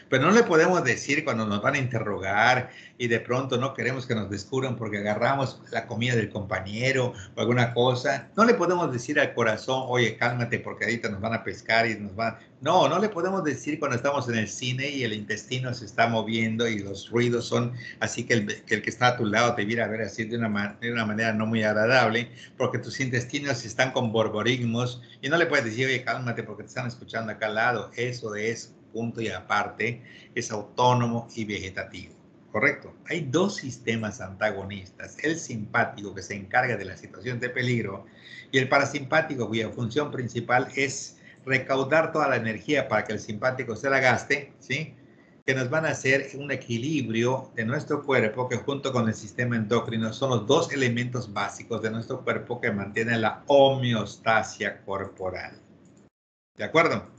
Pero no le podemos decir cuando nos van a interrogar y de pronto no queremos que nos descubran porque agarramos la comida del compañero o alguna cosa. No le podemos decir al corazón, oye, cálmate porque ahorita nos van a pescar y nos van... No, no le podemos decir cuando estamos en el cine y el intestino se está moviendo y los ruidos son así que el que está a tu lado te viene a ver así de una manera no muy agradable porque tus intestinos están con borborismos y no le puedes decir, oye, cálmate porque te están escuchando acá al lado. Eso es... punto y aparte, es autónomo y vegetativo, ¿correcto? Hay dos sistemas antagonistas, el simpático que se encarga de la situación de peligro y el parasimpático cuya función principal es recaudar toda la energía para que el simpático se la gaste, ¿sí? Que nos van a hacer un equilibrio de nuestro cuerpo que junto con el sistema endocrino son los dos elementos básicos de nuestro cuerpo que mantienen la homeostasia corporal. ¿De acuerdo?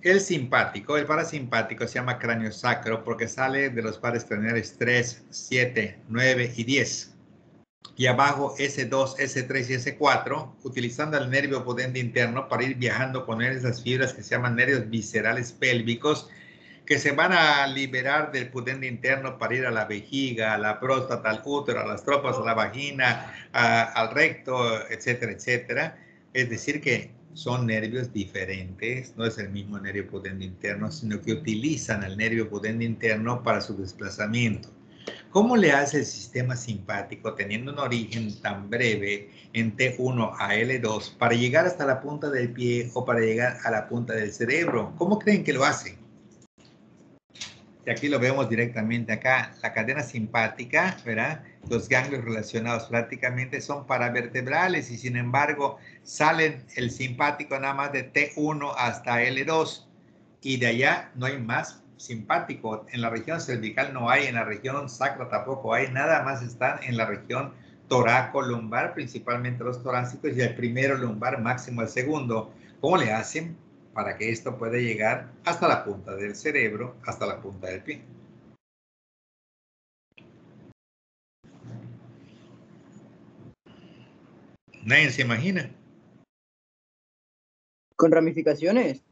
El simpático, el parasimpático se llama craniosacro porque sale de los pares craneales 3, 7, 9 y 10. y abajo S2, S3 y S4, utilizando el nervio pudende interno para ir viajando con esas fibras que se llaman nervios viscerales pélvicos, que se van a liberar del pudende interno para ir a la vejiga, a la próstata, al útero, a las trompas, a la vagina, al recto, etcétera, etcétera. Es decir que son nervios diferentes, no es el mismo nervio pudende interno, sino que utilizan el nervio pudende interno para su desplazamiento. ¿Cómo le hace el sistema simpático, teniendo un origen tan breve en T1 a L2, para llegar hasta la punta del pie o para llegar a la punta del cerebro? ¿Cómo creen que lo hace? Y aquí lo vemos directamente acá, la cadena simpática, ¿verdad? Los ganglios relacionados prácticamente son paravertebrales y sin embargo salen el simpático nada más de T1 hasta L2 y de allá no hay más simpático. En la región cervical no hay, en la región sacra tampoco hay, nada más están en la región toracolumbar, principalmente los torácicos y el primero lumbar, máximo el segundo. ¿Cómo le hacen para que esto pueda llegar hasta la punta del cerebro, hasta la punta del pie? Nadie se imagina. Con ramificaciones.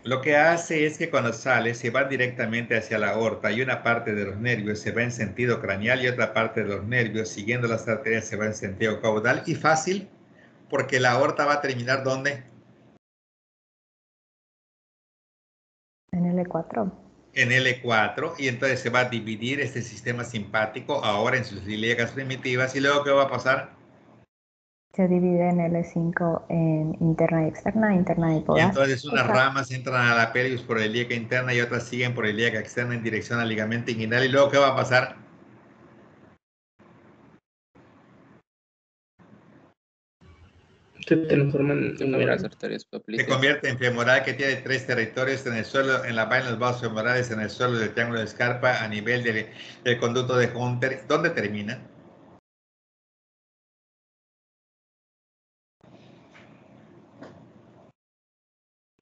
Lo que hace es que cuando sale se va directamente hacia la aorta y una parte de los nervios se va en sentido craneal y otra parte de los nervios siguiendo las arterias se va en sentido caudal, y fácil porque la aorta va a terminar ¿dónde? En L4. En L4, y entonces se va a dividir este sistema simpático ahora en sus ilíacas primitivas. ¿Y luego qué va a pasar? Se divide en L5 en interna y externa y Y podástica. entonces unas ramas entran a la pelvis por la ilíaca interna y otras siguen por la ilíaca externa en dirección al ligamento inguinal. ¿Y luego qué va a pasar? Se transforman en una las arterias popliteas. Se convierte en femoral, que tiene 3 territorios en el suelo, en la vaina de los vasos femorales, en el suelo del triángulo de Scarpa, a nivel del conducto de Hunter. ¿Dónde termina?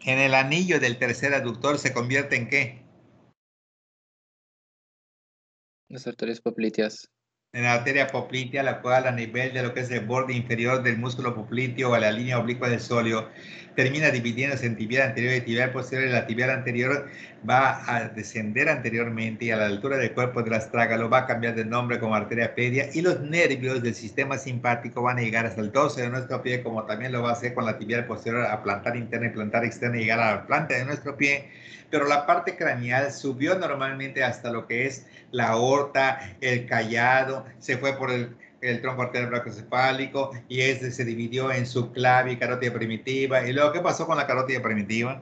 En el anillo del tercer aductor. ¿Se convierte en qué? Las arterias popliteas. En la arteria poplitea, la cual a nivel de lo que es el borde inferior del músculo popliteo o a la línea oblicua del sóleo, termina dividiéndose en tibial anterior y tibial posterior, y la tibial anterior va a descender anteriormente y a la altura del cuerpo del astrágalo va a cambiar de nombre como arteria pedia, y los nervios del sistema simpático van a llegar hasta el dorso de nuestro pie, como también lo va a hacer con la tibial posterior, a plantar interna y plantar externa, y llegar a la planta de nuestro pie. Pero la parte craneal subió normalmente hasta lo que es la aorta, el callado, se fue por el tronco arterial brachioencefálico y este se dividió en subclavia y carótida primitiva. ¿Y luego qué pasó con la carótida primitiva?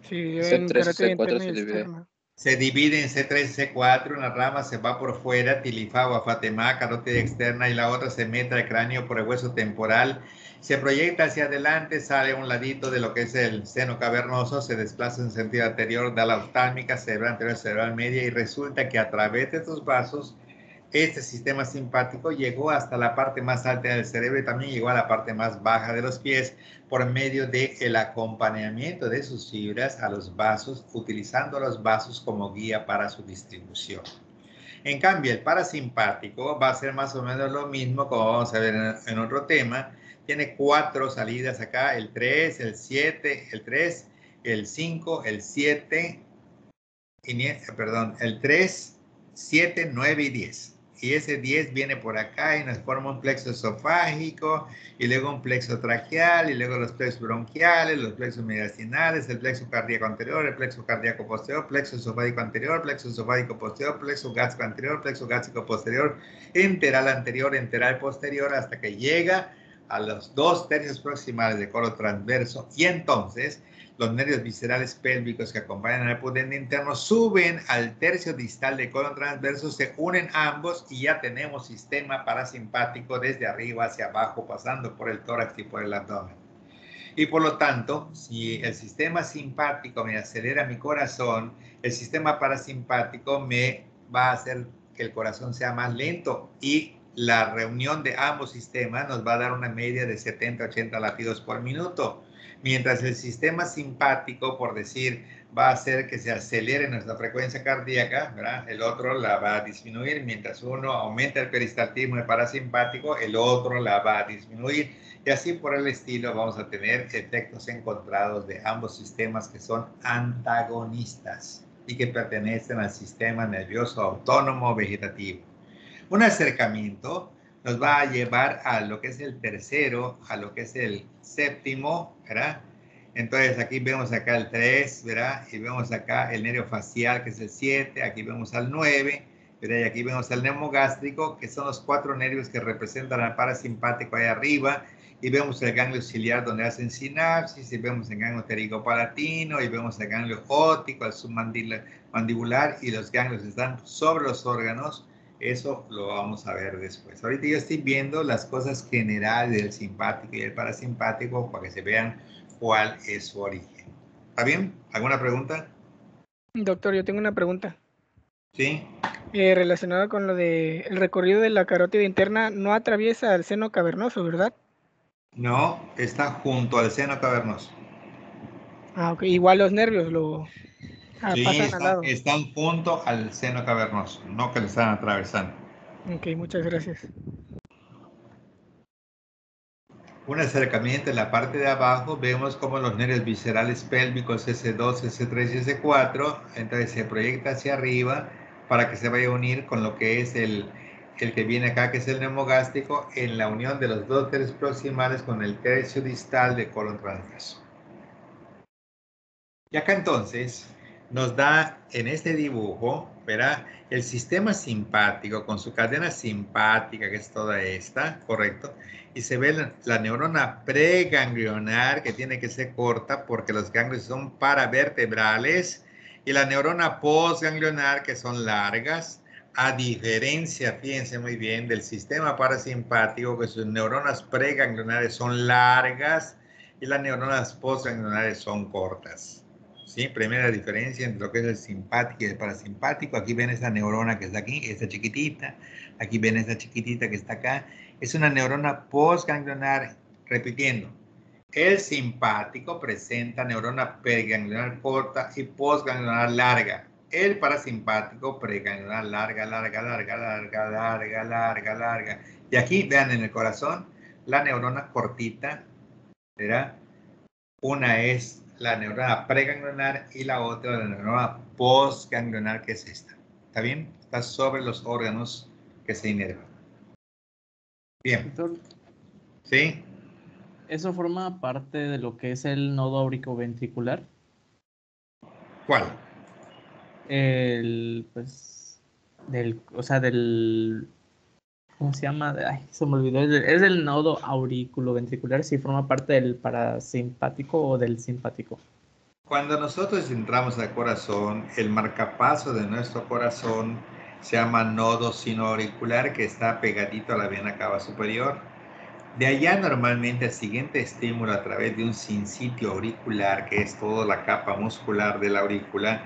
Sí, C3 en y carácter C4 interno y se divide. externo. Se divide en C3 y C4, una rama se va por fuera, tilifa o afatema, carótida externa, y la otra se mete al cráneo por el hueso temporal, se proyecta hacia adelante, sale a un ladito de lo que es el seno cavernoso, se desplaza en sentido anterior, da la oftálmica, cerebral anterior, cerebral media, y resulta que a través de estos vasos, este sistema simpático llegó hasta la parte más alta del cerebro y también llegó a la parte más baja de los pies por medio del acompañamiento de sus fibras a los vasos, utilizando los vasos como guía para su distribución. En cambio, el parasimpático va a ser más o menos lo mismo, como vamos a ver en otro tema. Tiene 4 salidas acá, el 3, el 7, el 3, el 5, el 7, el 3, 7, 9 y 10. Y ese 10 viene por acá y nos forma un plexo esofágico, y luego un plexo traqueal, y luego los plexos bronquiales, los plexos mediastinales, el plexo cardíaco anterior, el plexo cardíaco posterior, plexo esofágico anterior, plexo esofágico posterior, plexo gástrico anterior, plexo gástrico posterior, enteral anterior, enteral posterior, hasta que llega a los 2 tercios proximales de colon transverso, y entonces los nervios viscerales pélvicos que acompañan al pudende interno suben al tercio distal del colon transverso, se unen ambos y ya tenemos sistema parasimpático desde arriba hacia abajo, pasando por el tórax y por el abdomen. Y por lo tanto, si el sistema simpático me acelera mi corazón, el sistema parasimpático me va a hacer que el corazón sea más lento, y la reunión de ambos sistemas nos va a dar una media de 70-80 latidos por minuto. Mientras el sistema simpático, por decir, va a hacer que se acelere nuestra frecuencia cardíaca, ¿verdad? El otro la va a disminuir. Mientras uno aumenta el peristaltismo del parasimpático, el otro la va a disminuir. Y así por el estilo vamos a tener efectos encontrados de ambos sistemas que son antagonistas y que pertenecen al sistema nervioso autónomo vegetativo. Un acercamiento nos va a llevar a lo que es el tercero, a lo que es el séptimo, ¿verdad? Entonces aquí vemos acá el 3, ¿verdad? Y vemos acá el nervio facial, que es el 7, aquí vemos al 9, ¿verdad? Y aquí vemos al neumogástrico, que son los 4 nervios que representan al parasimpático ahí arriba, y vemos el ganglio ciliar donde hacen sinapsis, y vemos el ganglio pterigopalatino, y vemos el ganglio óptico, el submandibular, y los ganglios están sobre los órganos. Eso lo vamos a ver después. Ahorita yo estoy viendo las cosas generales del simpático y del parasimpático para que se vean cuál es su origen. ¿Está bien? ¿Alguna pregunta? Doctor, yo tengo una pregunta. Sí. Relacionada con lo de el recorrido de la carótida interna, no atraviesa el seno cavernoso, ¿verdad? No, está junto al seno cavernoso. Ah, ok. Igual los nervios lo Sí, pasan al lado. están junto al seno cavernoso, no que lo están atravesando. Ok, muchas gracias. Un acercamiento en la parte de abajo, vemos como los nervios viscerales pélvicos S2, S3 y S4, entonces se proyecta hacia arriba para que se vaya a unir con lo que es el que viene acá, que es el neumogástrico, en la unión de los dos tercios proximales con el tercio distal de colon transverso. Y acá entonces nos da en este dibujo, ¿verdad? El sistema simpático con su cadena simpática, que es toda esta, ¿correcto? Y se ve la neurona preganglionar, que tiene que ser corta porque los ganglios son paravertebrales, y la neurona postganglionar, que son largas, a diferencia, fíjense muy bien, del sistema parasimpático, que sus neuronas preganglionares son largas y las neuronas postganglionares son cortas. ¿Sí? Primera diferencia entre lo que es el simpático y el parasimpático. Aquí ven esa neurona que está aquí, esta chiquitita. Aquí ven esta chiquitita que está acá. Es una neurona postganglionar. Repitiendo, el simpático presenta neurona preganglionar corta y postganglionar larga. El parasimpático preganglionar larga, larga, larga, larga, larga, larga, larga. Y aquí vean en el corazón la neurona cortita, ¿verdad? Una es la neurona preganglionar y la otra la neurona postganglionar, que es esta. ¿Está bien? Está sobre los órganos que se inervan. Bien. Doctor, ¿sí? ¿Eso forma parte de lo que es el nodo auriculoventricular? ¿Cuál? ¿Cómo se llama? Ay, se me olvidó. Es el nodo auriculoventricular, si forma parte del parasimpático o del simpático. Cuando nosotros entramos al corazón, el marcapaso de nuestro corazón se llama nodo sinoauricular, que está pegadito a la vena cava superior. De allá normalmente el siguiente estímulo a través de un sinsitio auricular, que es toda la capa muscular de la aurícula,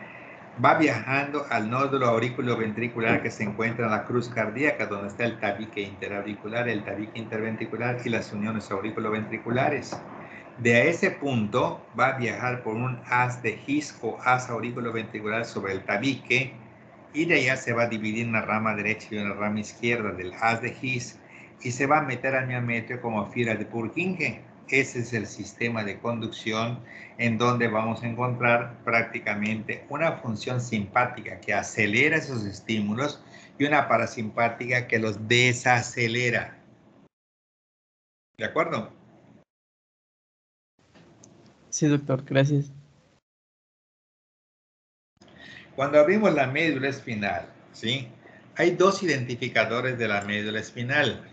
va viajando al nódulo auriculoventricular que se encuentra en la cruz cardíaca, donde está el tabique interauricular, el tabique interventricular y las uniones auriculoventriculares. De ese punto va a viajar por un haz de His o haz auriculoventricular sobre el tabique, y de allá se va a dividir en una rama derecha y una rama izquierda del haz de His, y se va a meter al miometrio como fibra de Purkinje. Ese es el sistema de conducción en donde vamos a encontrar prácticamente una función simpática que acelera esos estímulos y una parasimpática que los desacelera. ¿De acuerdo? Sí, doctor, gracias. Cuando abrimos la médula espinal, ¿sí? Hay dos identificadores de la médula espinal.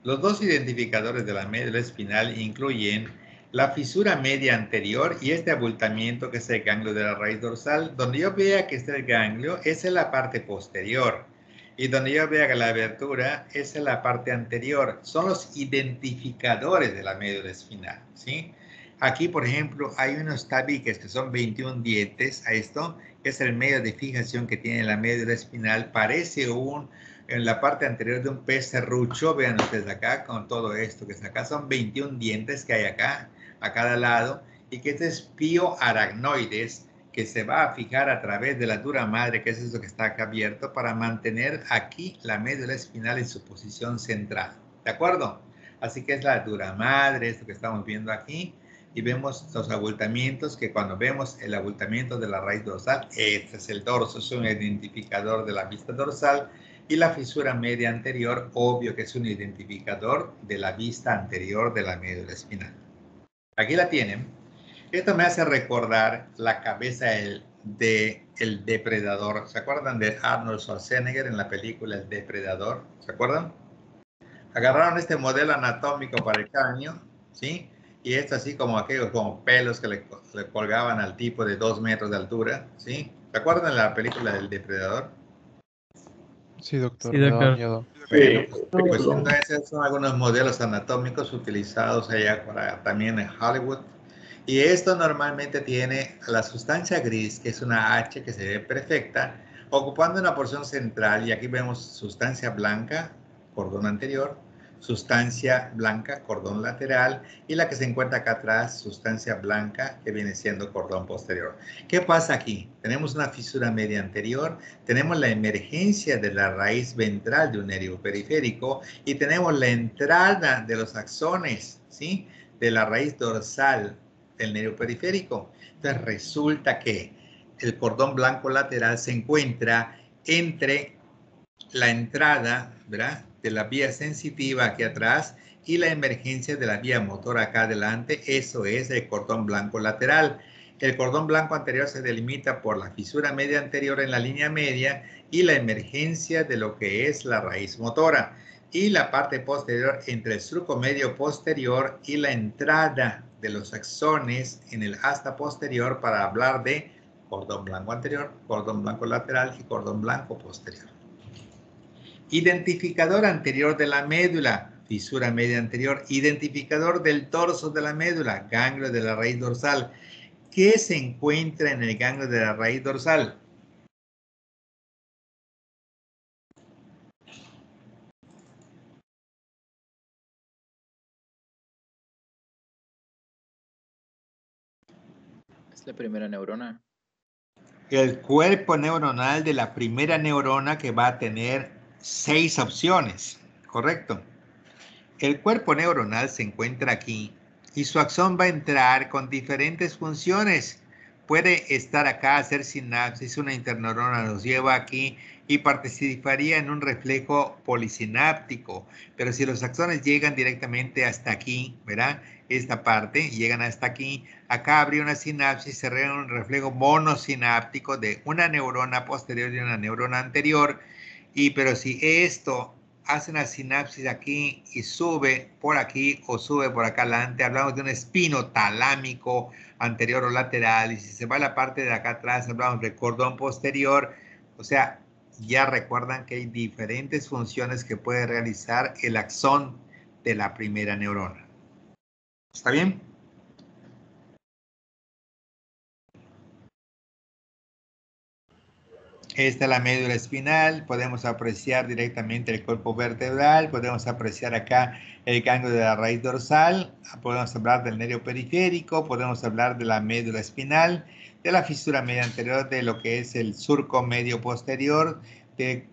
Los dos identificadores de la médula espinal incluyen la fisura media anterior y este abultamiento que es el ganglio de la raíz dorsal. Donde yo vea que está el ganglio, esa es la parte posterior. Y donde yo vea que la abertura, esa es la parte anterior. Son los identificadores de la médula espinal, ¿sí? Aquí, por ejemplo, hay unos tabiques que son 21 dientes. A esto es el medio de fijación que tiene la médula espinal. Parece en la parte anterior de un pez serrucho. Vean ustedes acá con todo esto que está acá. Son 21 dientes que hay acá, a cada lado. Y que este es pioaracnoides, que se va a fijar a través de la dura madre, que es eso que está acá abierto, para mantener aquí la médula espinal en su posición central. ¿De acuerdo? Así que es la dura madre, esto que estamos viendo aquí. Y vemos los abultamientos, que cuando vemos el abultamiento de la raíz dorsal, este es el dorso, es un identificador de la vista dorsal. Y la fisura media anterior, obvio que es un identificador de la vista anterior de la médula espinal. Aquí la tienen. Esto me hace recordar la cabeza del depredador. ¿Se acuerdan de Arnold Schwarzenegger en la película El Depredador? ¿Se acuerdan? Agarraron este modelo anatómico para el cráneo, ¿sí? Y esto así como aquellos como pelos que le colgaban al tipo de 2 metros de altura, ¿sí? ¿Se acuerdan de la película del Depredador? Sí, doctor, Sí, me da doctor. miedo. Bueno, pues entonces son algunos modelos anatómicos utilizados allá también en Hollywood. Y esto normalmente tiene la sustancia gris, que es una H que se ve perfecta, ocupando una porción central. Y aquí vemos sustancia blanca, cordón anterior, sustancia blanca, cordón lateral, y la que se encuentra acá atrás, sustancia blanca, que viene siendo cordón posterior. ¿Qué pasa aquí? Tenemos una fisura media anterior, tenemos la emergencia de la raíz ventral de un nervio periférico y tenemos la entrada de los axones, ¿sí? De la raíz dorsal del nervio periférico. Entonces resulta que el cordón blanco lateral se encuentra entre la entrada, ¿verdad?, de la vía sensitiva aquí atrás y la emergencia de la vía motora acá adelante. Eso es el cordón blanco lateral. El cordón blanco anterior se delimita por la fisura media anterior en la línea media y la emergencia de lo que es la raíz motora. Y la parte posterior entre el surco medio posterior y la entrada de los axones en el asta posterior, para hablar de cordón blanco anterior, cordón blanco lateral y cordón blanco posterior. Identificador anterior de la médula, fisura media anterior. Identificador del torso de la médula, ganglio de la raíz dorsal. ¿Qué se encuentra en el ganglio de la raíz dorsal? Es la primera neurona. El cuerpo neuronal de la primera neurona, que va a tener 6 opciones, ¿correcto? El cuerpo neuronal se encuentra aquí y su axón va a entrar con diferentes funciones. Puede estar acá, hacer sinapsis, una interneurona nos lleva aquí y participaría en un reflejo polisináptico. Pero si los axones llegan directamente hasta aquí, ¿verdad? Esta parte, llegan hasta aquí, acá habría una sinapsis, sería un reflejo monosináptico de una neurona posterior y una neurona anterior. Pero si esto hace una sinapsis aquí y sube por aquí o sube por acá adelante, hablamos de un espino talámico anterior o lateral, y si se va a la parte de acá atrás, hablamos de cordón posterior. O sea, ya recuerdan que hay diferentes funciones que puede realizar el axón de la primera neurona. ¿Está bien? Esta es la médula espinal. Podemos apreciar directamente el cuerpo vertebral. Podemos apreciar acá el ganglio de la raíz dorsal. Podemos hablar del nervio periférico. Podemos hablar de la médula espinal, de la fisura media anterior, de lo que es el surco medio posterior, de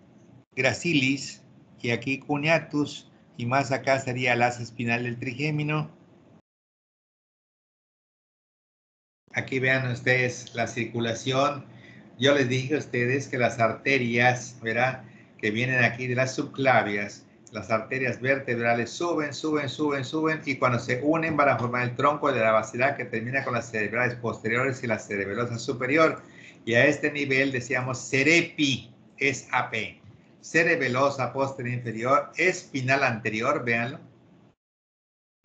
gracilis, y aquí cuneatus, y más acá sería el asa espinal del trigémino. Aquí vean ustedes la circulación. Yo les dije a ustedes que las arterias, ¿verdad?, que vienen aquí de las subclavias, las arterias vertebrales suben, suben, suben, suben, y cuando se unen van a formar el tronco de la vasidad, que termina con las cerebrales posteriores y la cerebelosa superior. Y a este nivel decíamos cerepi, es AP. Cerebelosa posterior inferior, espinal anterior, véanlo.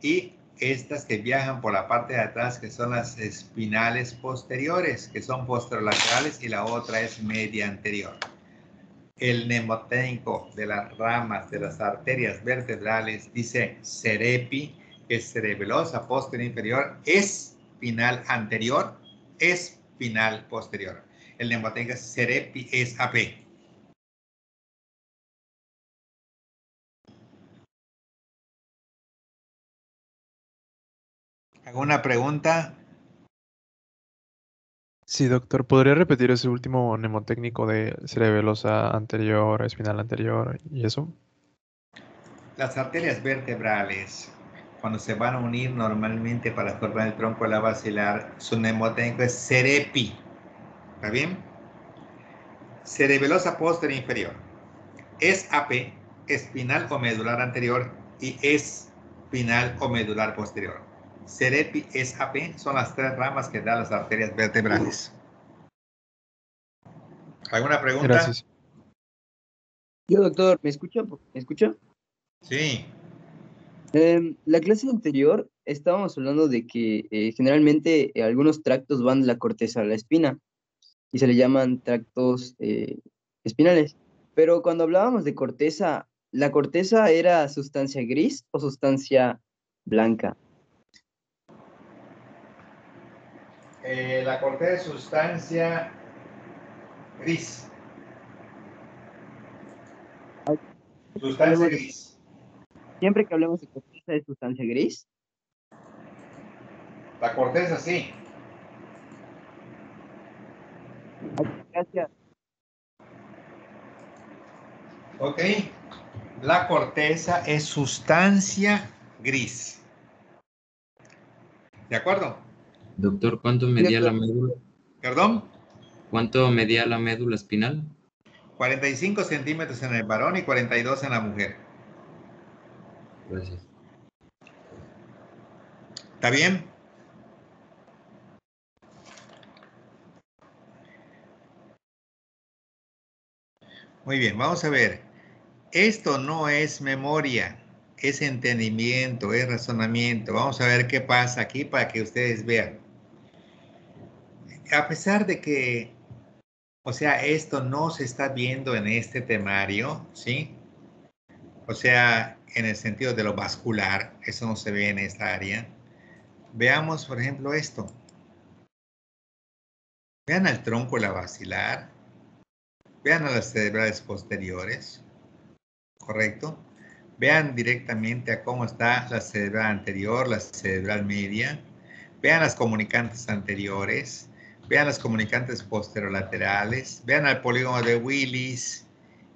Y estas que viajan por la parte de atrás, que son las espinales posteriores, que son posterolaterales, y la otra es media anterior. El mnemotécnico de las ramas de las arterias vertebrales dice cerepi, que es cerebelosa posterior inferior, espinal anterior, espinal posterior. El mnemotécnico es cerepi, es AP. ¿Alguna pregunta? Sí, doctor. ¿Podría repetir ese último mnemotécnico de cerebelosa anterior, espinal anterior y eso? Las arterias vertebrales, cuando se van a unir normalmente para formar el tronco de la basilar, su mnemotécnico es cerepi. ¿Está bien? Cerebelosa posterior inferior. Es AP, espinal o medular anterior, y espinal o medular posterior. Cerepi es AP, son las tres ramas que dan las arterias vertebrales. ¿Alguna pregunta? Gracias. Yo, doctor, ¿me escucha? ¿Me escucha? Sí. La clase anterior estábamos hablando de que generalmente algunos tractos van de la corteza a la espina y se le llaman tractos espinales. Pero cuando hablábamos de corteza, ¿la corteza era sustancia gris o sustancia blanca? La corteza es sustancia gris. Sustancia gris. Siempre que hablemos de corteza es sustancia gris. La corteza sí. Gracias. Ok. La corteza es sustancia gris. ¿De acuerdo? Doctor, ¿cuánto medía la médula? ¿Perdón? ¿Cuánto medía la médula espinal? 45 centímetros en el varón y 42 en la mujer. Gracias. ¿Está bien? Muy bien, vamos a ver. Esto no es memoria, es entendimiento, es razonamiento. Vamos a ver qué pasa aquí para que ustedes vean. A pesar de que, o sea, esto no se está viendo en este temario, ¿sí? O sea, en el sentido de lo vascular, eso no se ve en esta área. Veamos, por ejemplo, esto. Vean al tronco de la basilar. Vean a las cerebrales posteriores. ¿Correcto? Vean directamente a cómo está la cerebral anterior, la cerebral media. Vean las comunicantes anteriores. Vean las comunicantes posterolaterales. Vean al polígono de Willis.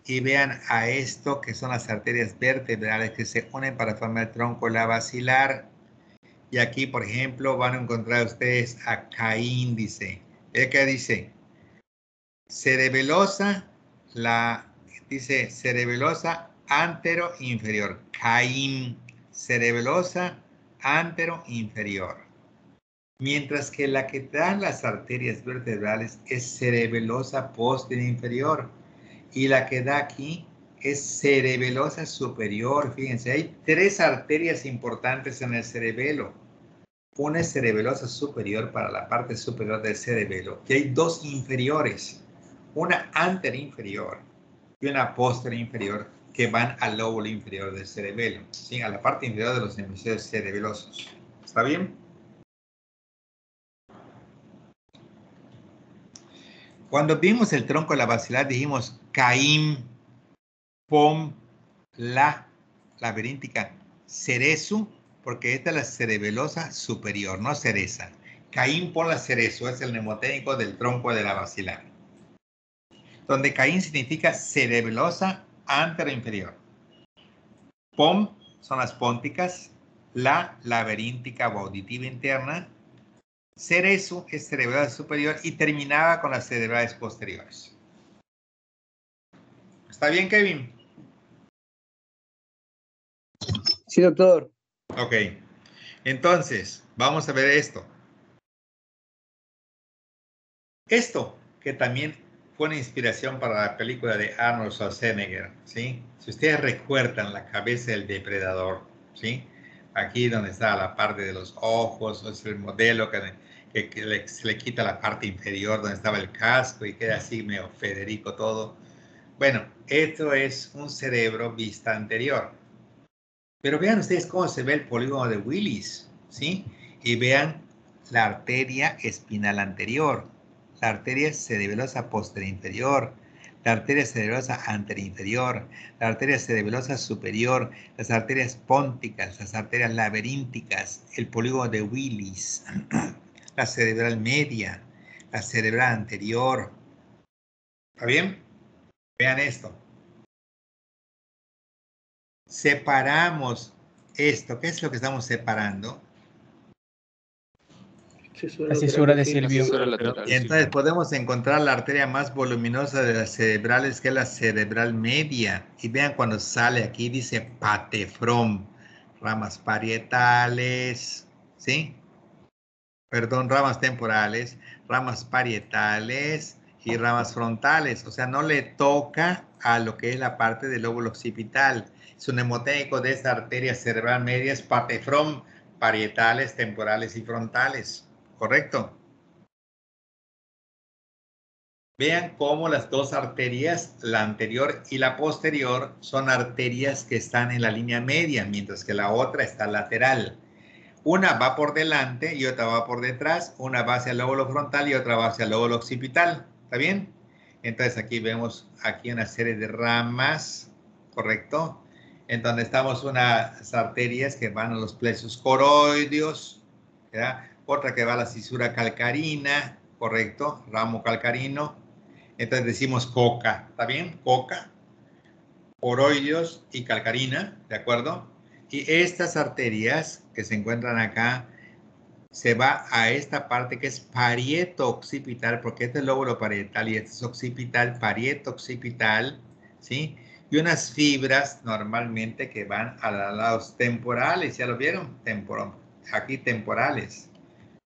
Y vean a esto que son las arterias vertebrales que se unen para formar el tronco de la basilar. Y aquí, por ejemplo, van a encontrar ustedes a Caín, dice. ¿Ve qué dice? Cerebelosa, dice cerebelosa antero inferior. Caín, cerebelosa antero inferior. Mientras que la que da las arterias vertebrales es cerebelosa posterior inferior. Y la que da aquí es cerebelosa superior. Fíjense, hay tres arterias importantes en el cerebelo. Una es cerebelosa superior para la parte superior del cerebelo. Y hay dos inferiores. Una anterinferior y una posterior inferior que van al lóbulo inferior del cerebelo. ¿Sí? A la parte inferior de los hemisferios cerebelosos. ¿Está bien? Cuando vimos el tronco de la basilar dijimos Caín, Pom, la laberíntica, cerezo, porque esta es la cerebelosa superior, no cereza. Caín, Pom, la cerezo es el mnemotécnico del tronco de la basilar. Donde Caín significa cerebelosa anteroinferior. Pom son las pónticas, la laberíntica o auditiva interna. Cerezo es cerebral superior y terminaba con las cerebrales posteriores. ¿Está bien, Kevin? Sí, doctor. Ok. Entonces, vamos a ver esto. Esto, que también fue una inspiración para la película de Arnold Schwarzenegger, ¿sí? Si ustedes recuerdan la cabeza del depredador, ¿sí? Aquí donde está la parte de los ojos, es el modelo que se le quita la parte inferior donde estaba el casco y queda así medio Federico todo. Bueno, esto es un cerebro vista anterior. Pero vean ustedes cómo se ve el polígono de Willis, ¿sí? Y vean la arteria espinal anterior, la arteria cerebelosa posterior inferior, la arteria cerebelosa anterinferior, la arteria cerebelosa superior, las arterias pónticas, las arterias laberínticas, el polígono de Willis, la cerebral media, la cerebral anterior. ¿Está bien? Vean esto. Separamos esto. ¿Qué es lo que estamos separando? La cisura de Silvio. Y entonces podemos encontrar la arteria más voluminosa de las cerebrales, que es la cerebral media. Y vean cuando sale aquí, dice patefrom, ramas parietales, ¿sí? Perdón, ramas temporales, ramas parietales y ramas frontales. O sea, no le toca a lo que es la parte del lóbulo occipital. Su mnemotécnico de esta arteria cerebral media es patefrom, parietales, temporales y frontales. ¿Correcto? Vean cómo las dos arterias, la anterior y la posterior, son arterias que están en la línea media, mientras que la otra está lateral. Una va por delante y otra va por detrás. Una va hacia el lóbulo frontal y otra va hacia el lóbulo occipital. ¿Está bien? Entonces aquí vemos aquí una serie de ramas, ¿correcto? En donde estamos unas arterias que van a los plexos coroideos, ¿verdad? Otra que va a la cisura calcarina, ¿correcto? Ramo calcarino. Entonces decimos coca, ¿está bien? Coca, coroideos y calcarina, ¿de acuerdo? Y estas arterias que se encuentran acá, se va a esta parte que es parieto occipital, porque este es lóbulo parietal y este es occipital, parieto occipital, ¿sí? Y unas fibras normalmente que van a los lados temporales, ¿ya lo vieron? Aquí temporales.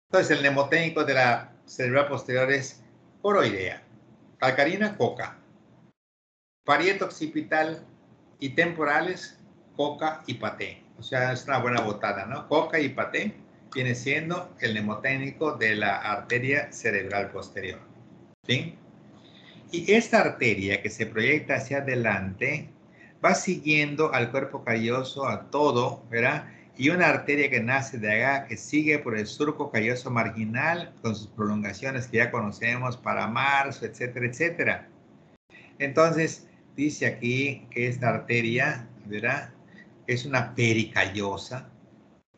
Entonces, el mnemotécnico de la cerebral posterior es coroidea, calcarina, coca, parieto occipital y temporales, coca y paté. O sea, es una buena botada, ¿no? Coca y paté viene siendo el mnemotécnico de la arteria cerebral posterior, ¿sí? Y esta arteria que se proyecta hacia adelante va siguiendo al cuerpo calloso, a todo, ¿verdad? Y una arteria que nace de acá, que sigue por el surco calloso marginal, con sus prolongaciones que ya conocemos para marzo, etcétera, etcétera. Entonces, dice aquí que esta arteria, ¿verdad? Es una pericallosa,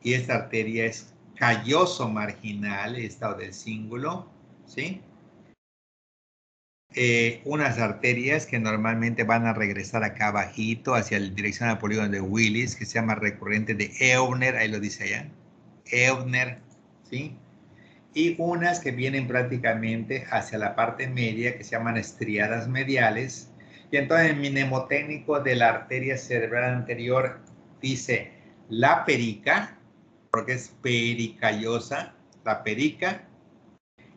y esta arteria es calloso marginal, el estado del cíngulo, ¿sí? Unas arterias que normalmente van a regresar acá abajito hacia la dirección al polígono de Willis, que se llama recurrente de Eubner, ahí lo dice allá, Eubner, ¿sí? Y unas que vienen prácticamente hacia la parte media, que se llaman estriadas mediales. Y entonces el mnemotécnico de la arteria cerebral anterior dice la perica, porque es pericallosa, la perica,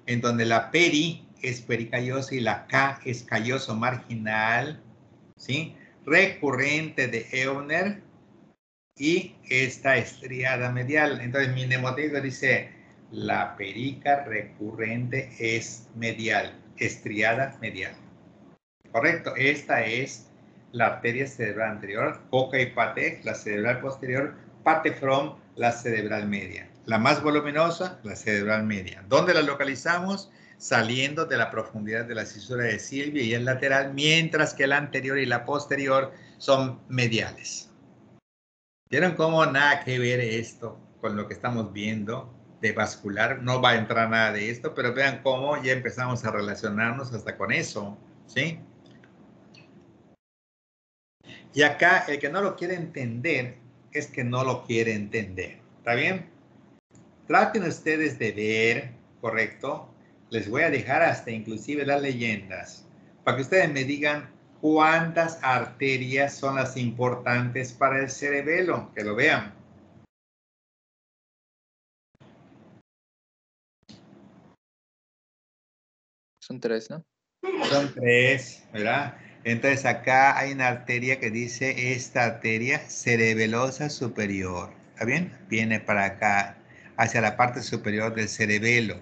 en donde la peri es pericallosa y la K es calloso marginal, ¿sí? Recurrente de Eubner y esta estriada medial. Entonces mi mnemotécnico dice la perica recurrente es medial, estriada medial. Correcto, esta es la arteria cerebral anterior, coca y paté, la cerebral posterior, patefrom, la cerebral media. La más voluminosa, la cerebral media. ¿Dónde la localizamos? Saliendo de la profundidad de la cisura de Silvio y es lateral, mientras que la anterior y la posterior son mediales. ¿Vieron cómo nada que ver esto con lo que estamos viendo de vascular? No va a entrar nada de esto, pero vean cómo ya empezamos a relacionarnos hasta con eso, ¿sí? Y acá el que no lo quiere entender es que no lo quiere entender. ¿Está bien? Traten ustedes de ver, ¿correcto? Les voy a dejar hasta inclusive las leyendas para que ustedes me digan cuántas arterias son las importantes para el cerebelo. Que lo vean. Son 3, ¿no? Son 3, ¿verdad? Entonces acá hay una arteria que dice esta arteria cerebelosa superior. ¿Está bien? Viene para acá, hacia la parte superior del cerebelo.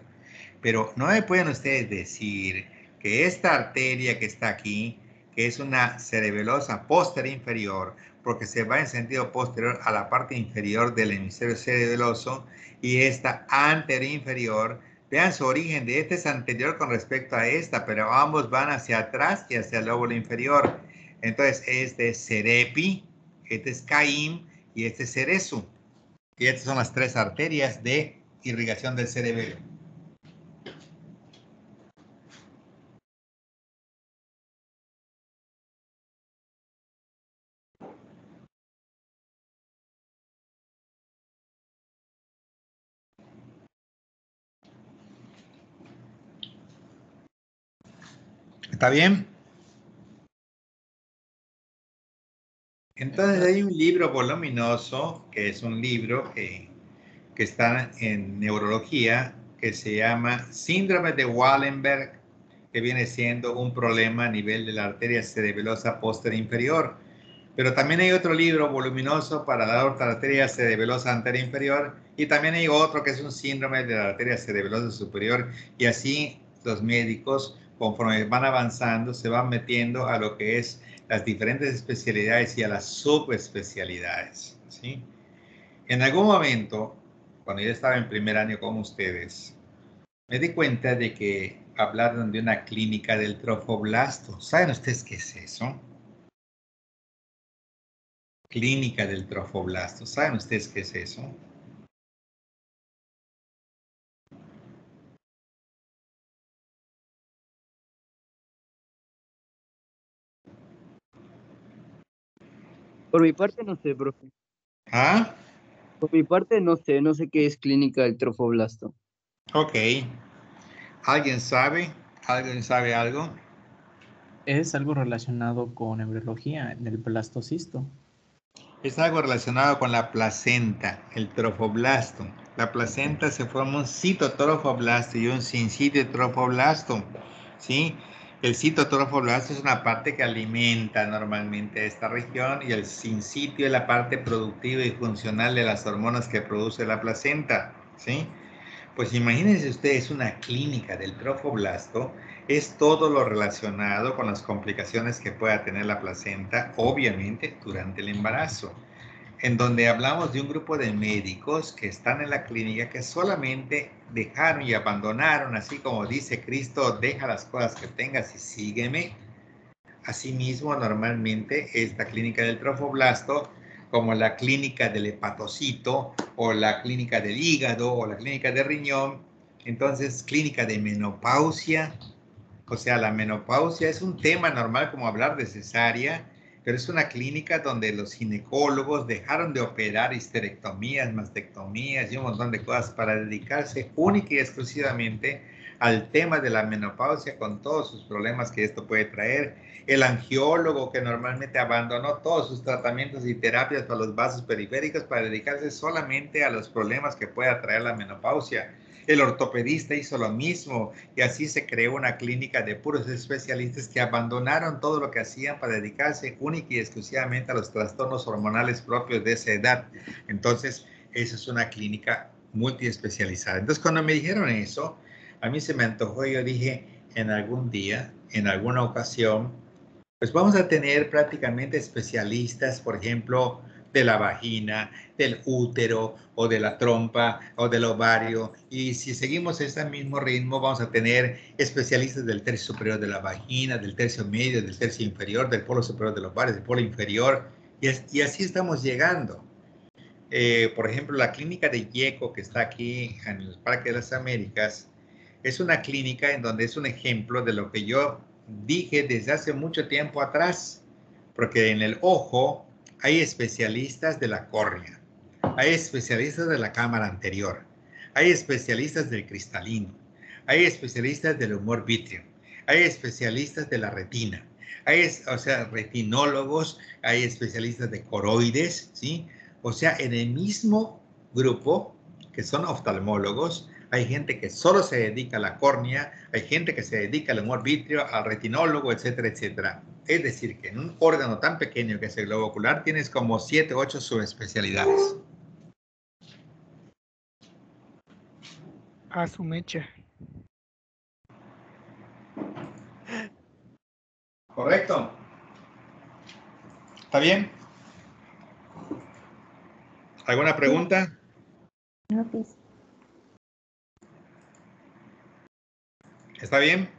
Pero no me pueden ustedes decir que esta arteria que está aquí, que es una cerebelosa posterior inferior, porque se va en sentido posterior a la parte inferior del hemisferio cerebeloso, y esta anterior inferior, vean su origen, de este es anterior con respecto a esta, pero ambos van hacia atrás y hacia el lóbulo inferior. Entonces, este es cerepi, este es caim y este es cerezu. Y estas son las 3 arterias de irrigación del cerebelo. ¿Está bien? Entonces hay un libro voluminoso, que es un libro que está en neurología, que se llama Síndrome de Wallenberg, que viene siendo un problema a nivel de la arteria cerebelosa posterior inferior. Pero también hay otro libro voluminoso para la arteria cerebelosa anterior inferior, y también hay otro que es un síndrome de la arteria cerebelosa superior, y así los médicos, conforme van avanzando, se van metiendo a lo que es las diferentes especialidades y a las subespecialidades, ¿sí? En algún momento, cuando yo estaba en primer año con ustedes, me di cuenta de que hablaron de una clínica del trofoblasto. ¿Saben ustedes qué es eso? Clínica del trofoblasto. ¿Saben ustedes qué es eso? Por mi parte no sé, profe. ¿Ah? Por mi parte no sé qué es clínica del trofoblasto. Ok. ¿Alguien sabe? ¿Alguien sabe algo? Es algo relacionado con embriología, en el blastocisto. Es algo relacionado con la placenta, el trofoblasto. La placenta se forma un citotrofoblasto y un sincitotrofoblasto, ¿sí? El citotrofoblasto es una parte que alimenta normalmente esta región, y el sincitio es la parte productiva y funcional de las hormonas que produce la placenta, ¿sí? Pues imagínense ustedes una clínica del trofoblasto, es todo lo relacionado con las complicaciones que pueda tener la placenta, obviamente durante el embarazo, en donde hablamos de un grupo de médicos que están en la clínica que solamente dejaron y abandonaron, así como dice Cristo, deja las cosas que tengas y sígueme. Asimismo, normalmente esta clínica del trofoblasto, como la clínica del hepatocito, o la clínica del hígado, o la clínica de riñón, entonces clínica de menopausia. O sea, la menopausia es un tema normal como hablar de cesárea, pero es una clínica donde los ginecólogos dejaron de operar histerectomías, mastectomías y un montón de cosas para dedicarse única y exclusivamente al tema de la menopausia, con todos sus problemas que esto puede traer. El angiólogo, que normalmente abandonó todos sus tratamientos y terapias para los vasos periféricos para dedicarse solamente a los problemas que pueda traer la menopausia. El ortopedista hizo lo mismo, y así se creó una clínica de puros especialistas que abandonaron todo lo que hacían para dedicarse única y exclusivamente a los trastornos hormonales propios de esa edad. Entonces, esa es una clínica multiespecializada. Entonces, cuando me dijeron eso, a mí se me antojó y yo dije, en algún día, en alguna ocasión, pues vamos a tener prácticamente especialistas, por ejemplo, de la vagina, del útero, o de la trompa, o del ovario. Y si seguimos ese mismo ritmo, vamos a tener especialistas del tercio superior de la vagina, del tercio medio, del tercio inferior, del polo superior del ovario, del polo inferior. Y así estamos llegando. Por ejemplo, la clínica de Yeco, que está aquí en el Parque de las Américas, es una clínica en donde es un ejemplo de lo que yo dije desde hace mucho tiempo atrás, porque en el ojo hay especialistas de la córnea, hay especialistas de la cámara anterior, hay especialistas del cristalino, hay especialistas del humor vítreo, hay especialistas de la retina, o sea, retinólogos, hay especialistas de coroides, ¿sí? O sea, en el mismo grupo, que son oftalmólogos, hay gente que solo se dedica a la córnea, hay gente que se dedica al humor vítreo, al retinólogo, etcétera, etcétera. Es decir, que en un órgano tan pequeño que es el globo ocular tienes como 7 u 8 subespecialidades. A su mecha. ¿Correcto? ¿Está bien? ¿Alguna pregunta? No, please. ¿Está bien?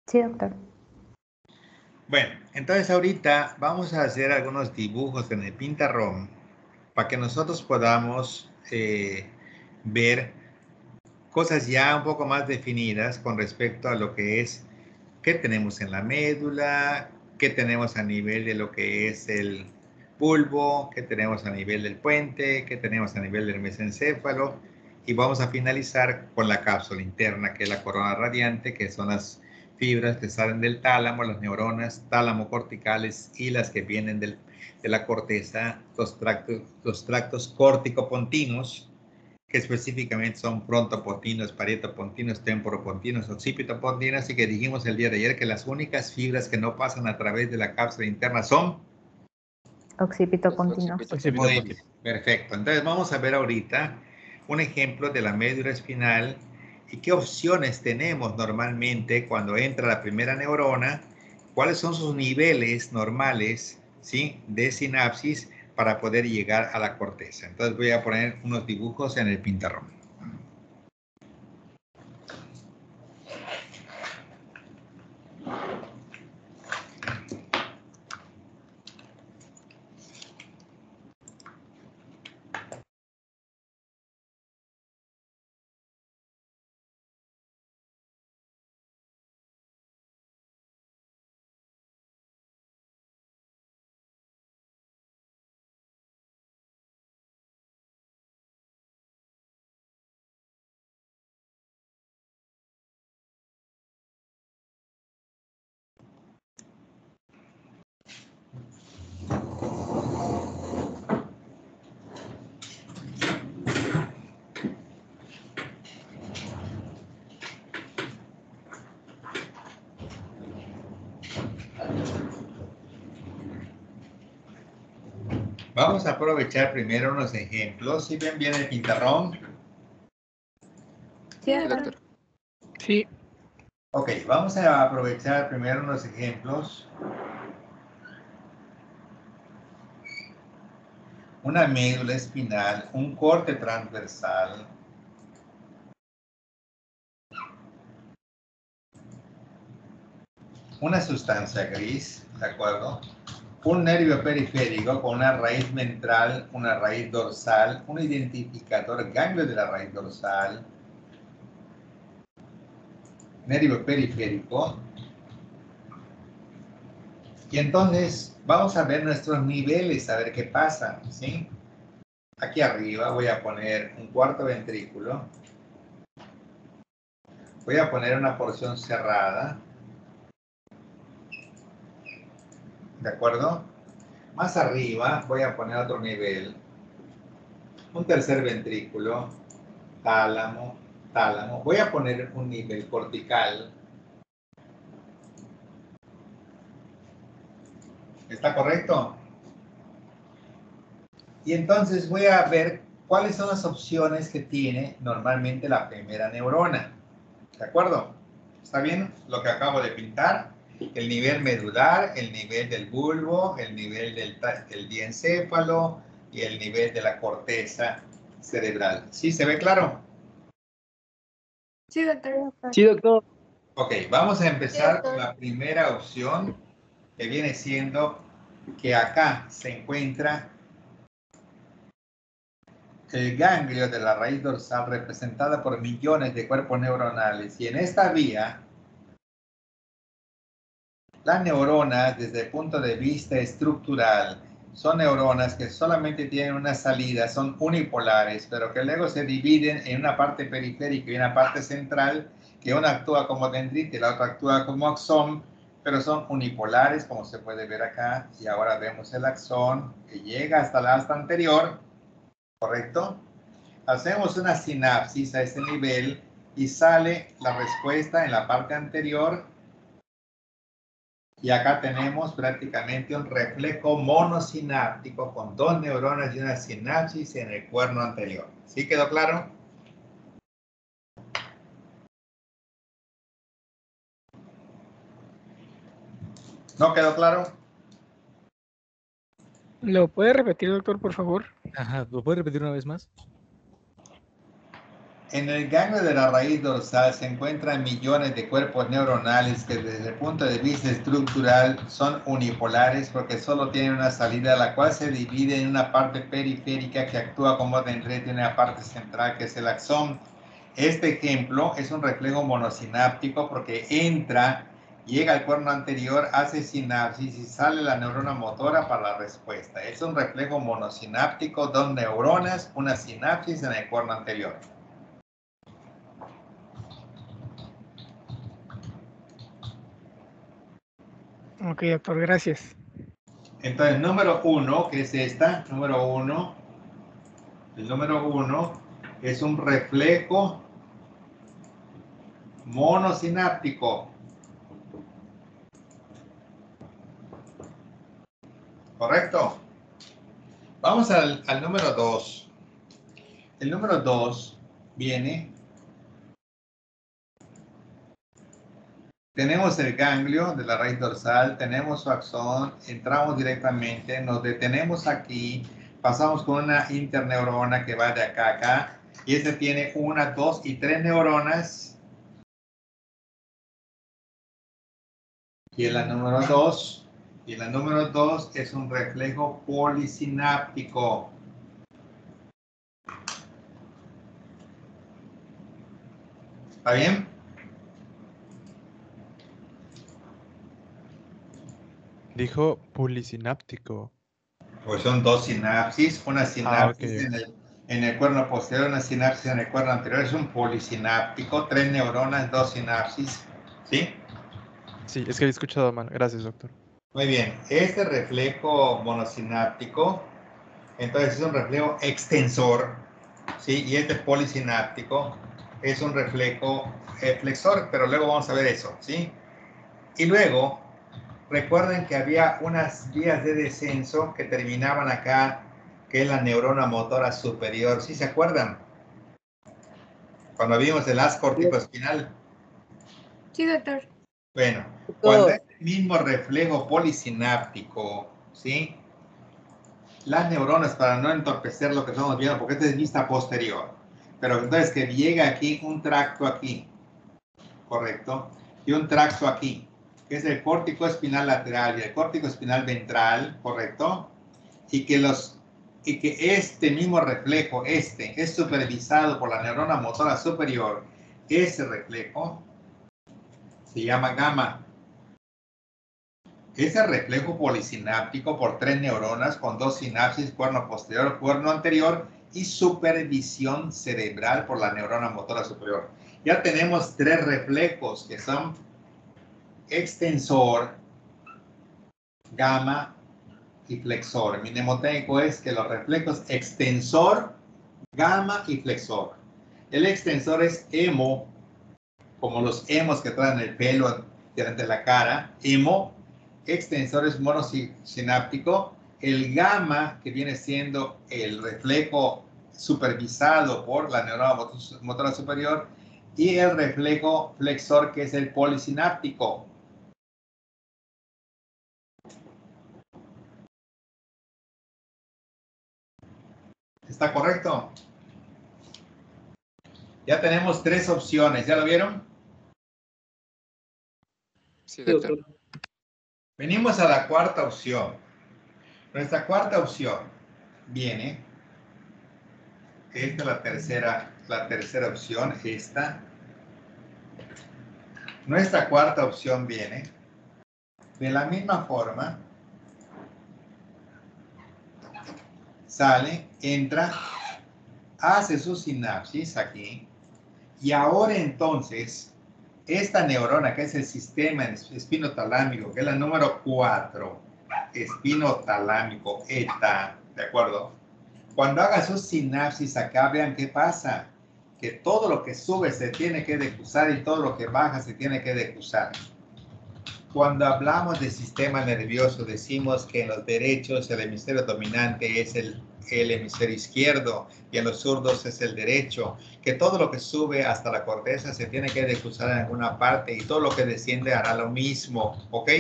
Sí, doctor. Bueno, entonces ahorita vamos a hacer algunos dibujos en el pintarrón para que nosotros podamos ver cosas ya un poco más definidas con respecto a lo que es qué tenemos en la médula, qué tenemos a nivel de lo que es el bulbo, qué tenemos a nivel del puente, qué tenemos a nivel del mesencéfalo, Y vamos a finalizar con la cápsula interna, que es la corona radiante, que son las fibras que salen del tálamo, las neuronas tálamo-corticales y las que vienen de la corteza, los tractos córtico-pontinos, que específicamente son frontopontinos, parietopontinos, temporopontinos, occipitopontinos, y que dijimos el día de ayer que las únicas fibras que no pasan a través de la cápsula interna son occipitopontinos. Muy bien, perfecto. Entonces vamos a ver ahorita un ejemplo de la médula espinal y qué opciones tenemos normalmente cuando entra la primera neurona, cuáles son sus niveles normales, ¿sí?, de sinapsis para poder llegar a la corteza. Entonces voy a poner unos dibujos en el pizarrón. Vamos a aprovechar primero unos ejemplos. ¿Sí ven bien el pizarrón? Sí, doctor. Sí. Ok, vamos a aprovechar primero unos ejemplos. Una médula espinal, un corte transversal, una sustancia gris, ¿de acuerdo? Un nervio periférico con una raíz ventral, una raíz dorsal, un identificador ganglio de la raíz dorsal, nervio periférico. Y entonces vamos a ver nuestros niveles, a ver qué pasa, ¿sí? Aquí arriba voy a poner un cuarto ventrículo. Voy a poner una porción cerrada. ¿De acuerdo? Más arriba voy a poner otro nivel. Un tercer ventrículo. Tálamo, tálamo. Voy a poner un nivel cortical. ¿Está correcto? Y entonces voy a ver cuáles son las opciones que tiene normalmente la primera neurona. ¿De acuerdo? ¿Está bien lo que acabo de pintar? El nivel medular, el nivel del bulbo, el nivel del diencéfalo y el nivel de la corteza cerebral. ¿Sí se ve claro? Sí, doctor. Sí, doctor. Ok, vamos a empezar con la primera opción, que viene siendo que acá se encuentra el ganglio de la raíz dorsal representada por millones de cuerpos neuronales. Y en esta vía, las neuronas, desde el punto de vista estructural, son neuronas que solamente tienen una salida, son unipolares, pero que luego se dividen en una parte periférica y una parte central, que una actúa como dendrita y la otra actúa como axón, pero son unipolares, como se puede ver acá. Y ahora vemos el axón que llega hasta la asta anterior, ¿correcto? Hacemos una sinapsis a este nivel y sale la respuesta en la parte anterior. Y acá tenemos prácticamente un reflejo monosináptico con dos neuronas y una sinapsis en el cuerno anterior. ¿Sí quedó claro? ¿No quedó claro? ¿Lo puede repetir, doctor, por favor? Ajá, ¿lo puede repetir una vez más? En el ganglio de la raíz dorsal se encuentran millones de cuerpos neuronales que desde el punto de vista estructural son unipolares porque solo tienen una salida, la cual se divide en una parte periférica que actúa como dendrita y una parte central que es el axón. Este ejemplo es un reflejo monosináptico porque entra, llega al cuerno anterior, hace sinapsis y sale la neurona motora para la respuesta. Es un reflejo monosináptico, dos neuronas, una sinapsis en el cuerno anterior. Ok, doctor, gracias. Entonces, número 1, que es esta, número 1, el número 1 es un reflejo monosináptico. ¿Correcto? Vamos al número 2. El número 2 viene, tenemos el ganglio de la raíz dorsal, tenemos su axón, entramos directamente, nos detenemos aquí, pasamos con una interneurona que va de acá a acá, y este tiene 1, 2 y 3 neuronas. Y en la número 2, y la número 2 es un reflejo polisináptico. ¿Está bien? Dijo polisináptico. Pues son 2 sinapsis, una sinapsis ok. en el cuerno posterior, una sinapsis en el cuerno anterior, es un polisináptico, 3 neuronas, 2 sinapsis, ¿sí? Sí, es que había escuchado mal. Gracias, doctor. Muy bien, este reflejo monosináptico, entonces es un reflejo extensor, ¿sí? Y este polisináptico es un reflejo flexor, pero luego vamos a ver eso, ¿sí? Y luego, recuerden que había unas vías de descenso que terminaban acá, que es la neurona motora superior, ¿sí se acuerdan? Cuando vimos el haz corticoespinal. Sí, doctor. Bueno, cuando es el mismo reflejo polisináptico, ¿sí? Las neuronas, para no entorpecer lo que estamos viendo, porque esta es vista posterior, pero entonces que llega aquí un tracto aquí, ¿correcto? Y un tracto aquí, que es el córtico espinal lateral y el córtico espinal ventral, ¿correcto? Y que este mismo reflejo, es supervisado por la neurona motora superior. Ese reflejo se llama gamma. Ese reflejo polisináptico por 3 neuronas con 2 sinapsis, cuerno posterior, cuerno anterior y supervisión cerebral por la neurona motora superior. Ya tenemos 3 reflejos que son extensor, gamma y flexor. Mi mnemotécnico es que los reflejos extensor, gamma y flexor. El extensor es hemo, como los hemos que traen el pelo delante de la cara, hemo. Extensor es monosináptico. El gamma, que viene siendo el reflejo supervisado por la neurona motora superior, y el reflejo flexor, que es el polisináptico. ¿Está correcto? Ya tenemos 3 opciones, ¿ya lo vieron? Sí, doctor. Venimos a la cuarta opción. Nuestra cuarta opción viene, esta es la tercera opción, esta. Nuestra cuarta opción viene de la misma forma, sale, entra, hace su sinapsis aquí, y ahora entonces, esta neurona que es el sistema espinotalámico, que es la número 4, espinotalámico, ETA, ¿de acuerdo? Cuando haga su sinapsis acá, vean qué pasa, que todo lo que sube se tiene que decusar y todo lo que baja se tiene que decusar. Cuando hablamos de sistema nervioso, decimos que en los derechos el hemisferio dominante es el hemisferio izquierdo y en los zurdos es el derecho, que todo lo que sube hasta la corteza se tiene que decusar en alguna parte y todo lo que desciende hará lo mismo, ¿ok?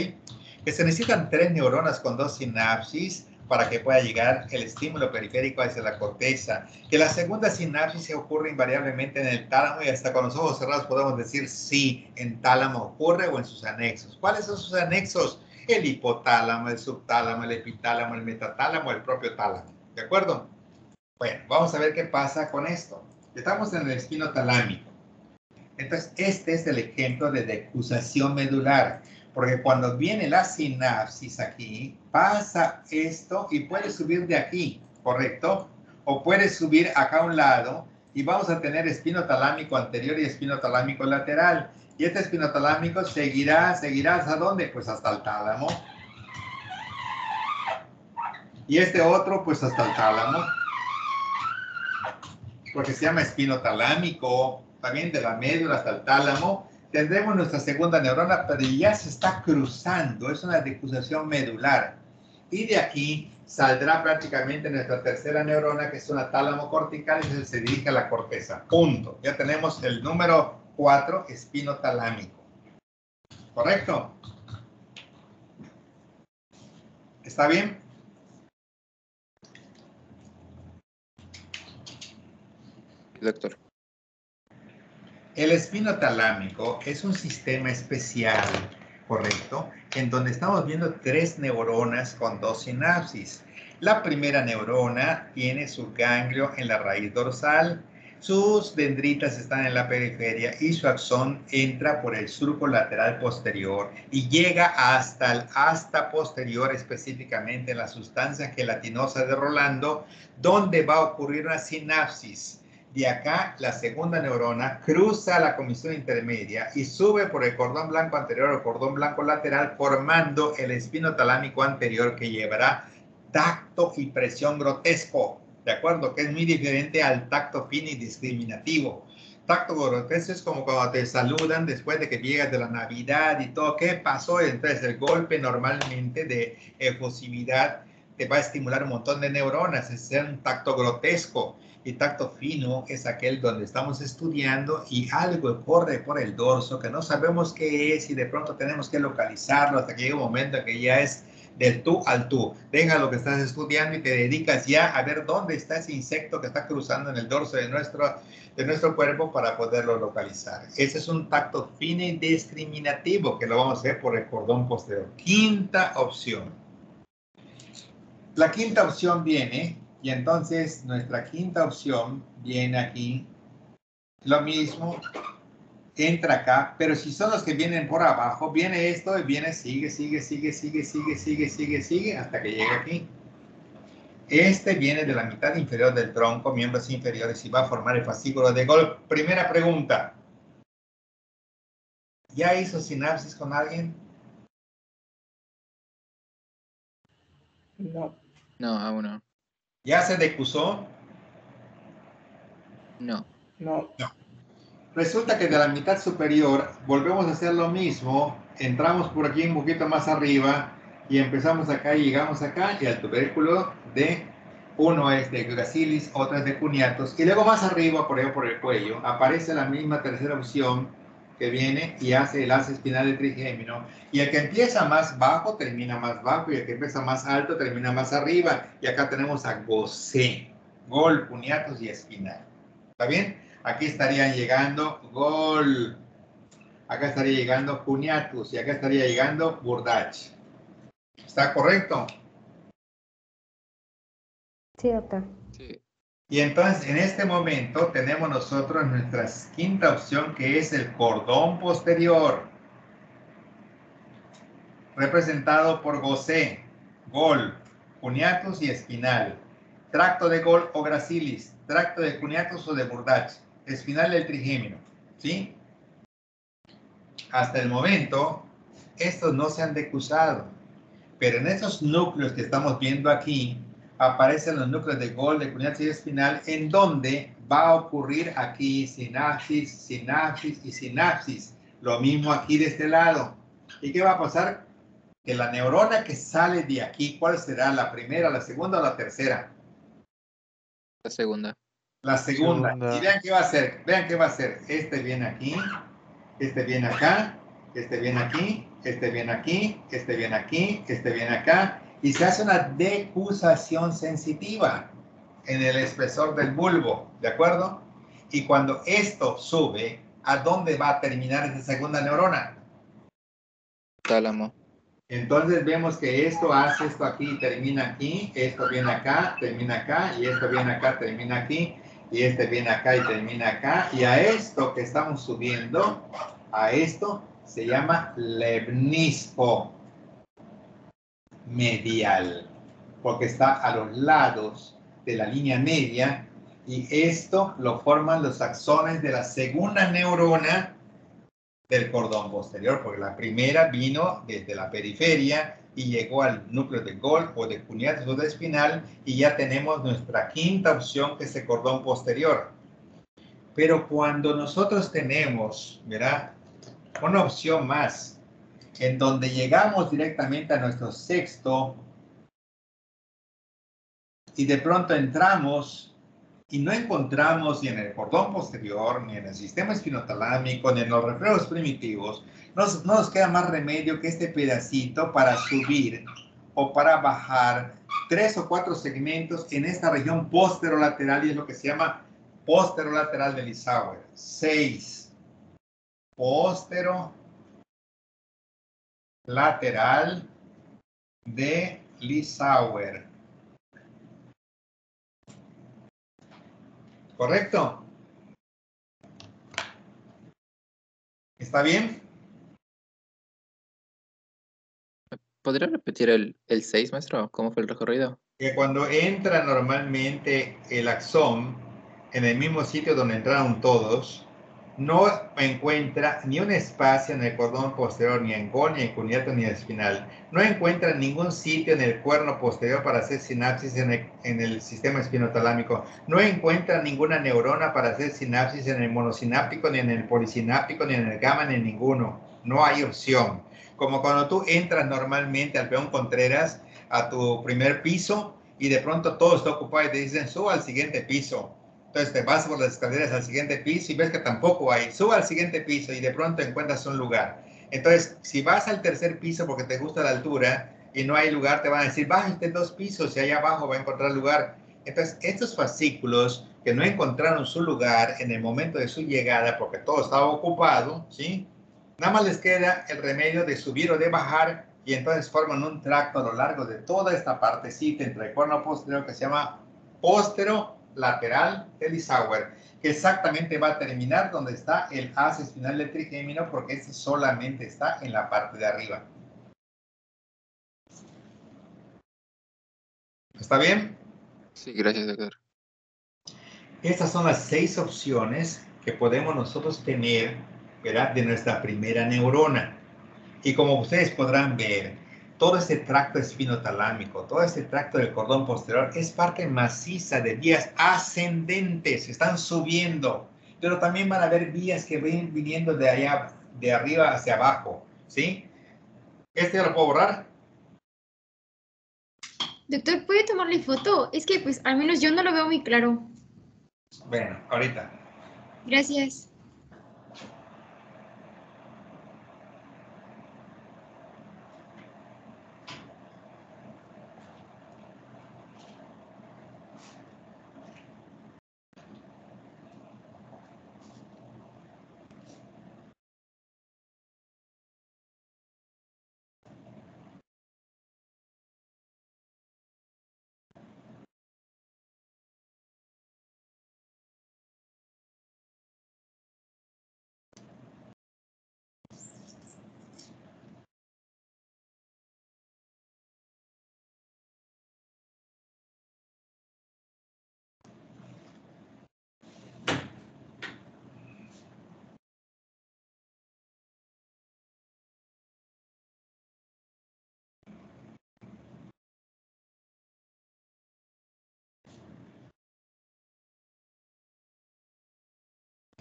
Que se necesitan 3 neuronas con 2 sinapsis para que pueda llegar el estímulo periférico hacia la corteza. Que la segunda sinapsis se ocurre invariablemente en el tálamo y hasta con los ojos cerrados podemos decir sí, en tálamo ocurre o en sus anexos. ¿Cuáles son sus anexos? El hipotálamo, el subtálamo, el epitálamo, el metatálamo, el propio tálamo. ¿De acuerdo? Bueno, vamos a ver qué pasa con esto. Estamos en el espino talámico. Entonces, este es el ejemplo de decusación medular. Porque cuando viene la sinapsis aquí, pasa esto y puede subir de aquí, ¿correcto? O puede subir acá a un lado y vamos a tener espino talámico anterior y espino talámico lateral. Y este espinotalámico seguirá ¿hasta dónde? Pues hasta el tálamo. Y este otro, pues hasta el tálamo. Porque se llama espinotalámico, también de la médula hasta el tálamo. Tendremos nuestra segunda neurona, pero ya se está cruzando, es una decusación medular. Y de aquí saldrá prácticamente nuestra tercera neurona, que es una tálamo cortical, y se dirige a la corteza. Punto. Ya tenemos el número 4, espinotalámico. ¿Correcto? ¿Está bien? Doctor. El espinotalámico es un sistema especial, ¿correcto? En donde estamos viendo 3 neuronas con 2 sinapsis. La primera neurona tiene su ganglio en la raíz dorsal, sus dendritas están en la periferia y su axón entra por el surco lateral posterior y llega hasta el asta posterior, específicamente en la sustancia gelatinosa de Rolando, donde va a ocurrir una sinapsis. De acá, la segunda neurona cruza la comisión intermedia y sube por el cordón blanco anterior o cordón blanco lateral, formando el espinotalámico anterior, que llevará tacto y presión grotesco, ¿de acuerdo? Que es muy diferente al tacto fino y discriminativo. Tacto grotesco es como cuando te saludan después de que llegas de la Navidad y todo. ¿Qué pasó? Entonces, el golpe normalmente de efusividad te va a estimular un montón de neuronas. Es un tacto grotesco. Y tacto fino es aquel donde estamos estudiando y algo corre por el dorso que no sabemos qué es y de pronto tenemos que localizarlo hasta que llega un momento en que ya es del tú al tú. Deja lo que estás estudiando y te dedicas ya a ver dónde está ese insecto que está cruzando en el dorso de nuestro cuerpo para poderlo localizar. Ese es un tacto fino y discriminativo que lo vamos a hacer por el cordón posterior. Quinta opción. La quinta opción viene... Y entonces nuestra quinta opción viene aquí, lo mismo, entra acá, pero si son los que vienen por abajo, viene esto y viene, sigue, hasta que llega aquí. Este viene de la mitad inferior del tronco, miembros inferiores, y va a formar el fascículo de Golgi. Primera pregunta. ¿Ya hizo sinapsis con alguien? No. No, aún no. ¿Ya se decusó? No. No. No. Resulta que de la mitad superior volvemos a hacer lo mismo, entramos por aquí un poquito más arriba y empezamos acá y llegamos acá y al tubérculo de, uno es de gracilis, otro es de cuneatus, y luego más arriba, por ahí por el cuello, aparece la misma tercera opción que viene y hace el haz espinal del trigémino, y el que empieza más bajo termina más bajo y el que empieza más alto termina más arriba, y acá tenemos a Gaucher, Gol, cuneatus y espinal. ¿Está bien? Aquí estarían llegando Gol, acá estaría llegando cuneatus y acá estaría llegando Burdach. ¿Está correcto? Sí, doctor. Sí. Y entonces en este momento tenemos nosotros nuestra quinta opción, que es el cordón posterior, representado por Gaucher, Gol, cuneatus y espinal. Tracto de Gol o gracilis, tracto de cuneatus o de Burdach, espinal del trigémino, ¿sí? Hasta el momento, estos no se han decusado, pero en estos núcleos que estamos viendo aquí, aparecen los núcleos de Gol, de cuneatus y espinal, en donde va a ocurrir aquí sinapsis, sinapsis y sinapsis. Lo mismo aquí de este lado. ¿Y qué va a pasar? Que la neurona que sale de aquí, ¿cuál será? ¿La primera, la segunda o la tercera? La segunda. La segunda. Y vean qué va a hacer. Vean qué va a hacer. Este viene aquí, este viene acá, este viene aquí, este viene aquí, este viene aquí, este viene acá. Y se hace una decusación sensitiva en el espesor del bulbo, ¿de acuerdo? Y cuando esto sube, ¿a dónde va a terminar esta segunda neurona? Tálamo. Entonces vemos que esto hace esto aquí, termina aquí, esto viene acá, termina acá, y esto viene acá, termina aquí, y este viene acá y termina acá. Y a esto que estamos subiendo, a esto se llama lemnisco medial, porque está a los lados de la línea media, y esto lo forman los axones de la segunda neurona del cordón posterior, porque la primera vino desde la periferia y llegó al núcleo de Golgi o de cuneatus o de espinal, y ya tenemos nuestra quinta opción, que es el cordón posterior. Pero cuando nosotros tenemos, ¿verdad?, una opción más, en donde llegamos directamente a nuestro sexto, y de pronto entramos y no encontramos ni en el cordón posterior, ni en el sistema espinotalámico, ni en los reflejos primitivos, no nos queda más remedio que este pedacito para subir o para bajar 3 o 4 segmentos en esta región posterolateral, y es lo que se llama posterolateral de Lissauer. 6. Posterolateral de Lissauer. ¿Correcto? ¿Está bien? ¿Podría repetir el 6, maestro? ¿Cómo fue el recorrido? Que cuando entra normalmente el axón en el mismo sitio donde entraron todos, no encuentra ni un espacio en el cordón posterior, ni en Golgi, ni en cuneatus, ni en espinal. No encuentra ningún sitio en el cuerno posterior para hacer sinapsis en el sistema espinotalámico. No encuentra ninguna neurona para hacer sinapsis en el monosináptico, ni en el polisináptico, ni en el gamma, ni en ninguno. No hay opción. Como cuando tú entras normalmente al peón Contreras a tu primer piso y de pronto todo está ocupado y te dicen, suba al siguiente piso. Entonces te vas por las escaleras al siguiente piso y ves que tampoco hay. Suba al siguiente piso y de pronto encuentras un lugar. Entonces, si vas al tercer piso porque te gusta la altura y no hay lugar, te van a decir, bájate 2 pisos y allá abajo va a encontrar lugar. Entonces, estos fascículos que no encontraron su lugar en el momento de su llegada porque todo estaba ocupado, ¿sí?, nada más les queda el remedio de subir o de bajar, y entonces forman un tracto a lo largo de toda esta partecita entre el cuerno posterior que se llama posterolateral de Lissauer, que exactamente va a terminar donde está el haz espinal del trigémino, porque este solamente está en la parte de arriba. ¿Está bien? Sí, gracias, doctor. Estas son las 6 opciones que podemos nosotros tener, ¿verdad?, de nuestra primera neurona. Y como ustedes podrán ver, todo este tracto espinotalámico, todo este tracto del cordón posterior es parte maciza de vías ascendentes, están subiendo, pero también van a haber vías que vienen viniendo de allá, de arriba hacia abajo, ¿sí? ¿Este ya lo puedo borrar? Doctor, ¿puede tomarle foto? Es que pues al menos yo no lo veo muy claro. Bueno, ahorita. Gracias.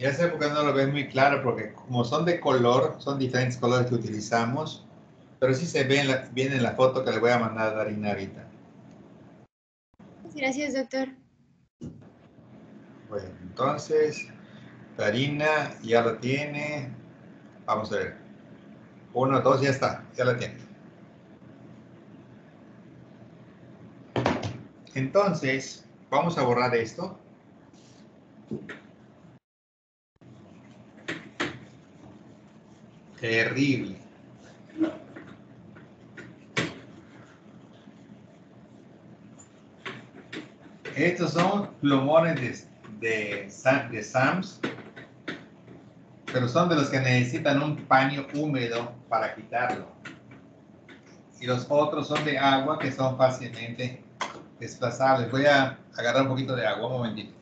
Ya sé por qué no lo ves muy claro, porque como son de color, son diferentes colores que utilizamos, pero sí se ve bien en la foto que le voy a mandar a Darina ahorita. Gracias, doctor. Bueno, entonces, Darina ya lo tiene. Vamos a ver. 1, 2, ya está, ya la tiene. Entonces, vamos a borrar esto. Terrible. Estos son plumones de SAMS, pero son de los que necesitan un paño húmedo para quitarlo. Y los otros son de agua que son fácilmente desplazables. Voy a agarrar un poquito de agua, un momentito.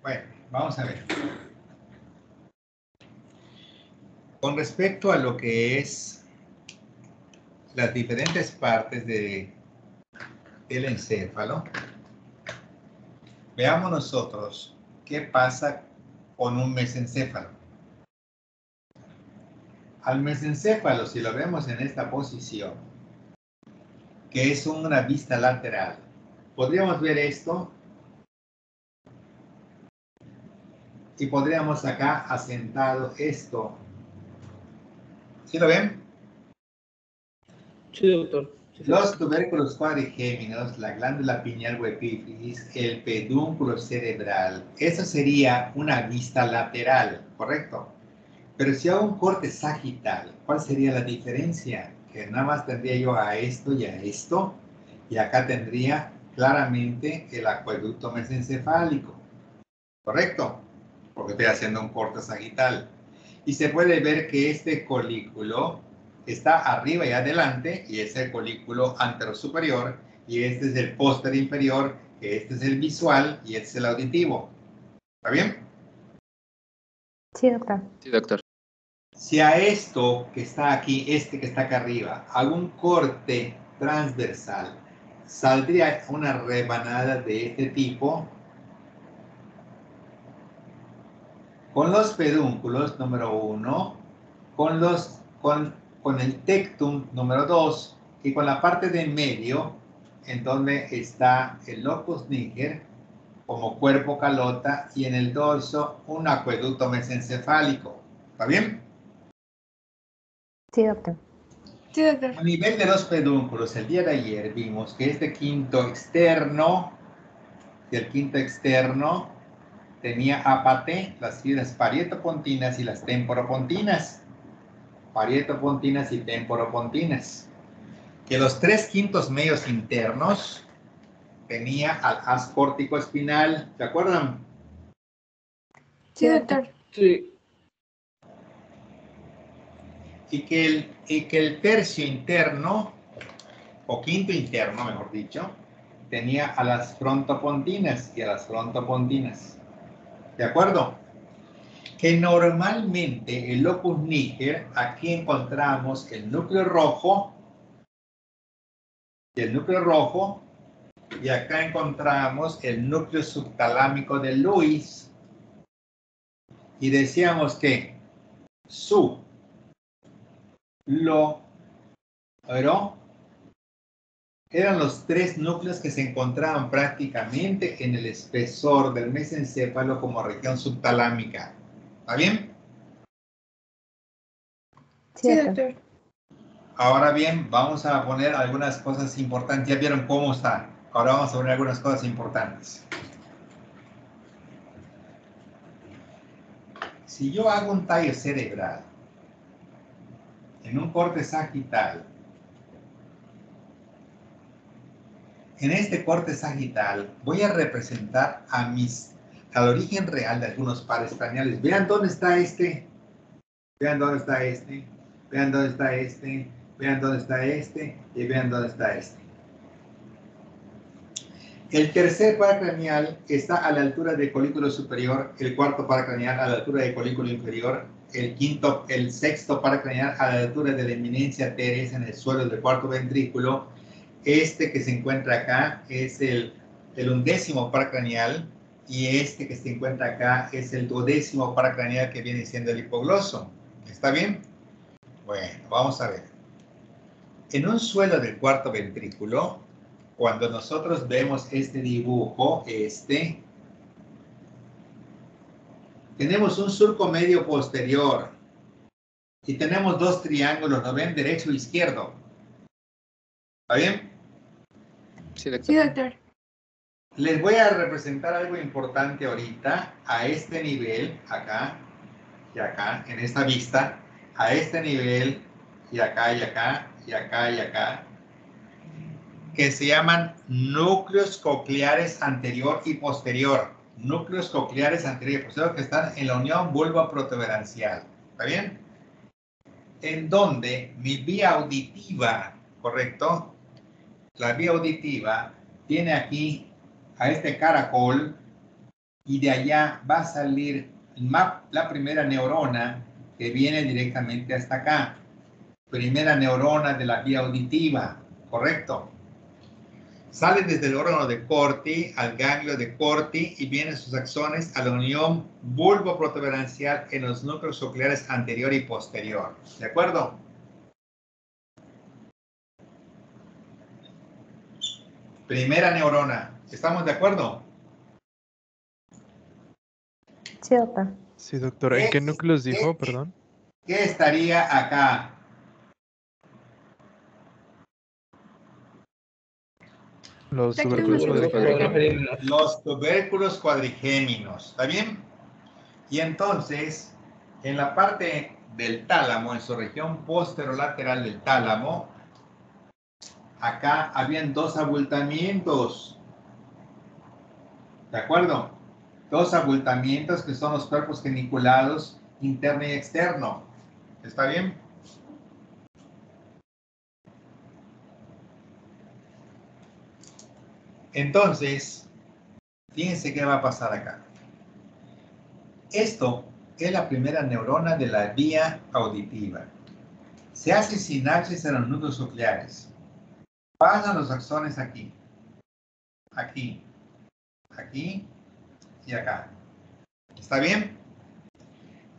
Bueno, vamos a ver. Con respecto a lo que es las diferentes partes del encéfalo, veamos nosotros qué pasa con un mesencéfalo. Al mesencéfalo, si lo vemos en esta posición, que es una vista lateral, podríamos ver esto y podríamos acá asentado esto. ¿Sí lo ven? Sí, doctor. Sí, Los tubérculos cuadrigéminos, la glándula pineal o epífisis, el pedúnculo cerebral. Eso sería una vista lateral, ¿correcto? Pero si hago un corte sagital, ¿cuál sería la diferencia? Que nada más tendría yo a esto y a esto, y acá tendría claramente el acueducto mesencefálico, ¿correcto? Porque estoy haciendo un corte sagital. Y se puede ver que este colículo está arriba y adelante, y es el colículo anterosuperior, y este es el póster inferior, que este es el visual, y este es el auditivo. ¿Está bien? Sí, doctor. Sí, doctor. Si a esto que está aquí, este que está acá arriba, hago un corte transversal, saldría una rebanada de este tipo, con los pedúnculos, número 1, con el tectum, número 2, y con la parte de en medio, en donde está el locus niger, como cuerpo calota, y en el dorso, un acueducto mesencefálico. ¿Está bien? Sí, doctor. Sí, doctor. A nivel de los pedúnculos, el día de ayer vimos que este quinto externo, tenía apate, las fibras parietopontinas y las temporopontinas. Parietopontinas y temporopontinas. Que los 3/5 medios internos tenía al haz córtico espinal. ¿Se acuerdan? Sí, doctor. Sí. Y que el tercio interno, o quinto interno, mejor dicho, tenía a las frontopontinas y a las frontopontinas. ¿De acuerdo? Que normalmente el locus niger, aquí encontramos el núcleo rojo, y acá encontramos el núcleo subtalámico de Lewis. Y decíamos que su, lo, ro, eran los 3 núcleos que se encontraban prácticamente en el espesor del mesencéfalo como región subtalámica. ¿Está bien? Sí, doctor. Ahora bien, vamos a poner algunas cosas importantes. Ya vieron cómo está. Ahora vamos a poner algunas cosas importantes. Si yo hago un tallo cerebral en un corte sagital, en este corte sagital voy a representar al origen real de algunos pares craneales. Vean dónde está este. Vean dónde está este. Vean dónde está este. Vean dónde está este. Y vean dónde está este. El tercer par craneal está a la altura del colículo superior, el cuarto par craneal a la altura del colículo inferior, el sexto par craneal a la altura de la eminencia teres en el suelo del cuarto ventrículo. Este que se encuentra acá es el 11º par craneal, y este que se encuentra acá es el 12º par craneal, que viene siendo el hipogloso. ¿Está bien? Bueno, vamos a ver. En un suelo del cuarto ventrículo, cuando nosotros vemos este dibujo, tenemos un surco medio posterior y tenemos 2 triángulos, ¿lo ven? Derecho e izquierdo. ¿Está bien? Sí, doctor. Sí, doctor. Les voy a representar algo importante ahorita, a este nivel, acá y acá, en esta vista, a este nivel, y acá y acá, y acá y acá, que se llaman núcleos cocleares anterior y posterior. Núcleos cocleares anterior y posterior, que están en la unión vulvo-protuberancial. ¿Está bien? En donde mi vía auditiva, ¿correcto? La vía auditiva tiene aquí a este caracol, y de allá va a salir la primera neurona que viene directamente hasta acá. Primera neurona de la vía auditiva, ¿correcto? Sale desde el órgano de Corti al ganglio de Corti y vienen sus axones a la unión bulbo-protuberancial en los núcleos cocleares anterior y posterior. ¿De acuerdo? Primera neurona. ¿Estamos de acuerdo? Sí, doctor. Sí, doctor. ¿En qué núcleos dijo, perdón? ¿Qué estaría acá? Los tubérculos cuadrigéminos. Los tubérculos cuadrigéminos. ¿Está bien? Y entonces, en la parte del tálamo, en su región posterolateral del tálamo, acá habían dos abultamientos. ¿De acuerdo? Dos abultamientos que son los cuerpos geniculados interno y externo. ¿Está bien? Entonces, fíjense qué va a pasar acá. Esto es la primera neurona de la vía auditiva. Se hace sinapsis en los núcleos cocleares. Pasan los axones aquí, aquí, aquí y acá. ¿Está bien?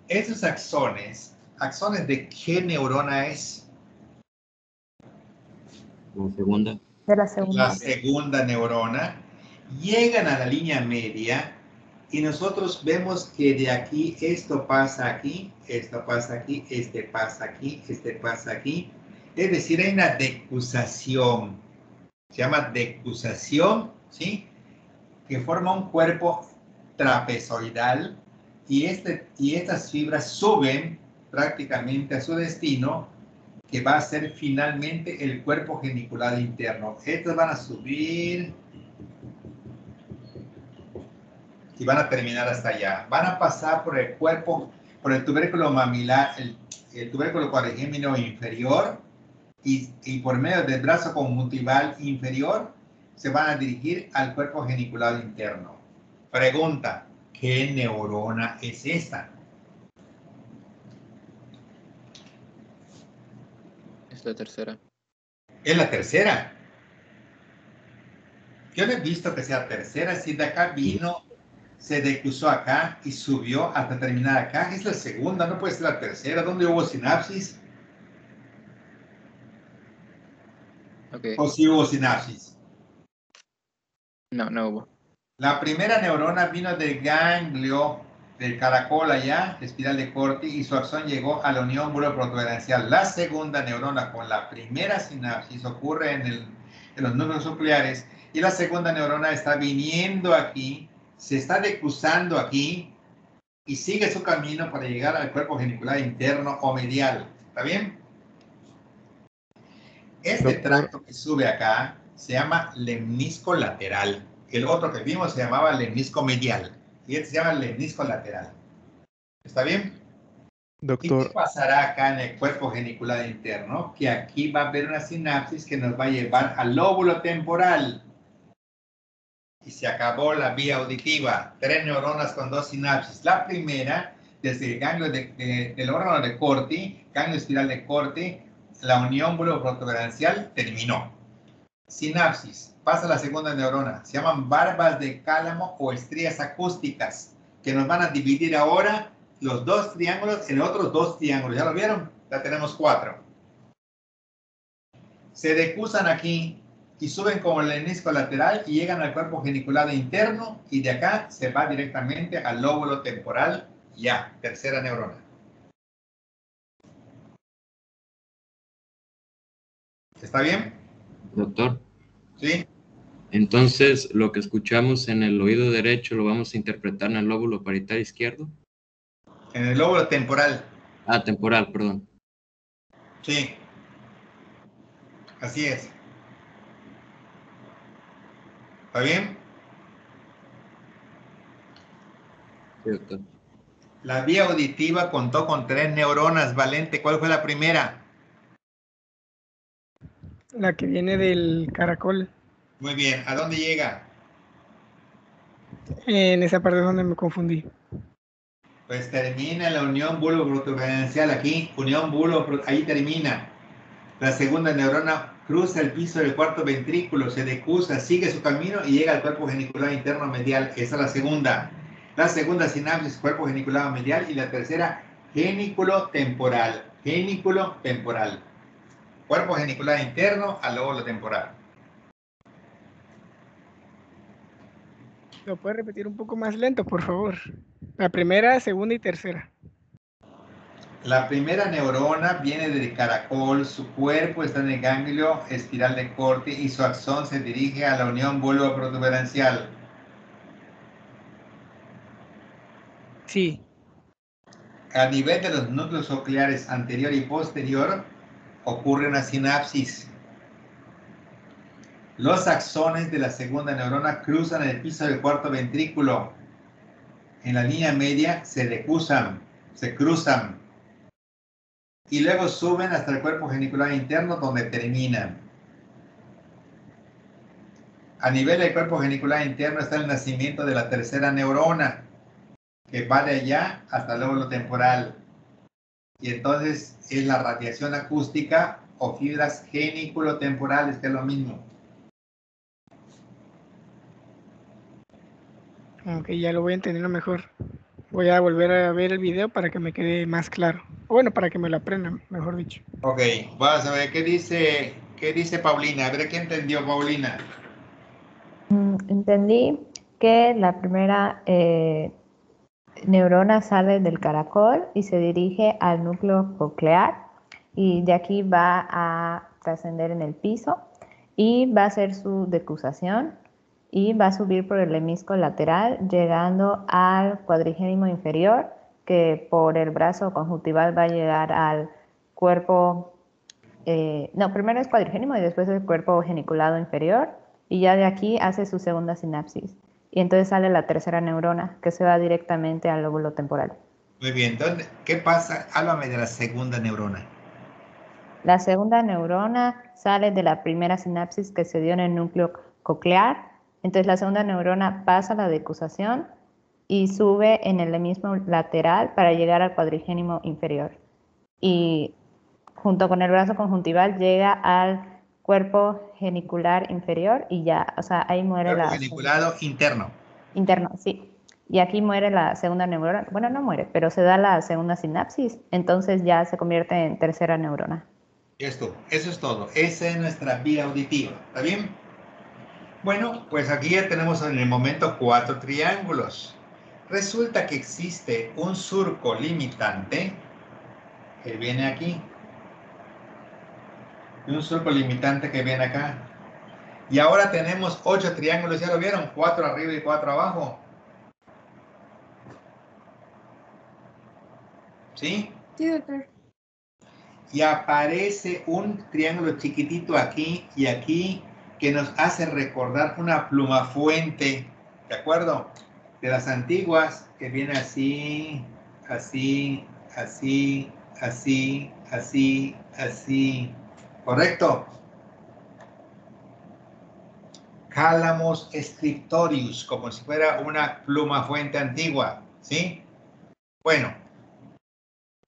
Estos axones de qué neurona es? La segunda. De la segunda. La segunda neurona. Llegan a la línea media y nosotros vemos que de aquí esto pasa aquí, esto pasa aquí, este pasa aquí, este pasa aquí. Es decir, hay una decusación. Se llama decusación, ¿sí? Que forma un cuerpo trapezoidal y estas fibras suben prácticamente a su destino, que va a ser finalmente el cuerpo geniculado interno. Estos van a subir y van a terminar hasta allá. Van a pasar por el cuerpo, por el tubérculo mamilar, el tubérculo cuadrigémino inferior y por medio del brazo conjuntival inferior se van a dirigir al cuerpo geniculado interno. Pregunta, ¿qué neurona es esta? Es la tercera. Es la tercera. Yo no he visto que sea tercera. Si de acá vino, se decusó acá y subió hasta terminar acá. Es la segunda, no puede ser la tercera. ¿Dónde hubo sinapsis? Okay. ¿O si hubo sinapsis? No, no hubo. La primera neurona vino del ganglio del caracol allá, espiral de Corti, y su axón llegó a la unión bulbo-protuberancial. La segunda neurona con la primera sinapsis ocurre en los núcleos nucleares y la segunda neurona está viniendo aquí, se está decusando aquí y sigue su camino para llegar al cuerpo genicular interno o medial. ¿Está bien? Este tracto que sube acá se llama lemnisco lateral. El otro que vimos se llamaba lemnisco medial. Y este se llama lemnisco lateral. ¿Está bien? Doctor. ¿Y qué pasará acá en el cuerpo genicular interno? Que aquí va a haber una sinapsis que nos va a llevar al lóbulo temporal. Y se acabó la vía auditiva. 3 neuronas con 2 sinapsis. La primera, desde el ganglio del órgano de Corti, ganglio espiral de Corti, la unión bulbo-protuberancial terminó. Sinapsis. Pasa la segunda neurona. Se llaman barbas de cálamo o estrías acústicas, que nos van a dividir ahora los dos triángulos en otros dos triángulos. ¿Ya lo vieron? Ya tenemos 4. Se decusan aquí y suben como el lemnisco lateral y llegan al cuerpo geniculado interno y de acá se va directamente al lóbulo temporal. Ya, tercera neurona. ¿Está bien? Doctor. Sí. Entonces, lo que escuchamos en el oído derecho lo vamos a interpretar en el lóbulo parietal izquierdo. En el lóbulo temporal. Ah, temporal, perdón. Sí. Así es. ¿Está bien? Sí, doctor. La vía auditiva contó con 3 neuronas. Valente, ¿cuál fue la primera? La que viene del caracol. Muy bien. ¿A dónde llega? En esa parte es donde me confundí. Pues termina la unión bulbo-protuberancial aquí, unión bulbo, ahí termina. La segunda neurona cruza el piso del cuarto ventrículo, se decusa, sigue su camino y llega al cuerpo genicular interno medial. Esa es la segunda. La segunda sinapsis, cuerpo genicular medial, y la tercera, genículo temporal. Genículo temporal. Cuerpo genicular interno al lóbulo temporal. ¿Lo puedes repetir un poco más lento, por favor? La primera, segunda y tercera. La primera neurona viene del caracol, su cuerpo está en el ganglio espiral de Corti y su axón se dirige a la unión bulbo-protuberancial. Sí. A nivel de los núcleos nucleares anterior y posterior ocurre una sinapsis. Los axones de la segunda neurona cruzan el piso del cuarto ventrículo. En la línea media se decusan, se cruzan y luego suben hasta el cuerpo genicular interno donde terminan. A nivel del cuerpo genicular interno está el nacimiento de la tercera neurona, que va de allá hasta el lóbulo temporal. Y entonces es la radiación acústica o fibras genículo-temporales, que es lo mismo. Ok, ya lo voy entendiendo mejor. Voy a volver a ver el video para que me quede más claro. O bueno, para que me lo aprendan, mejor dicho. Ok, vamos a ver qué dice Paulina. A ver qué entendió Paulina. Entendí que la primera neurona sale del caracol y se dirige al núcleo coclear y de aquí va a trascender en el piso y va a hacer su decusación y va a subir por el hemisco lateral llegando al cuadrigénimo inferior, que por el brazo conjuntival va a llegar al cuerpo, primero es cuadrigénimo y después el cuerpo geniculado inferior, y ya de aquí hace su segunda sinapsis. Y entonces sale la tercera neurona, que se va directamente al lóbulo temporal. Muy bien, entonces, ¿qué pasa? Háblame de la segunda neurona. La segunda neurona sale de la primera sinapsis que se dio en el núcleo coclear. Entonces la segunda neurona pasa la decusación y sube en el mismo lateral para llegar al cuadrigénimo inferior. Y junto con el brazo conjuntival llega al cuerpo genicular inferior y ya, o sea, ahí muere cuerpo geniculado interno. Interno, sí. Y aquí muere la segunda neurona. Bueno, no muere, pero se da la segunda sinapsis. Entonces ya se convierte en tercera neurona. Eso es todo. Esa es nuestra vía auditiva. ¿Está bien? Bueno, pues aquí ya tenemos en el momento 4 triángulos. Resulta que existe un surco limitante que viene aquí. Y un surco limitante que viene acá. Y ahora tenemos 8 triángulos, ¿ya lo vieron? 4 arriba y 4 abajo. ¿Sí? Sí, doctor. Y aparece un triángulo chiquitito aquí y aquí que nos hace recordar una pluma fuente, ¿de acuerdo? De las antiguas, que viene así, así, así, así, así, así. ¿Correcto? Calamus scriptorius, como si fuera una pluma fuente antigua, ¿sí? Bueno,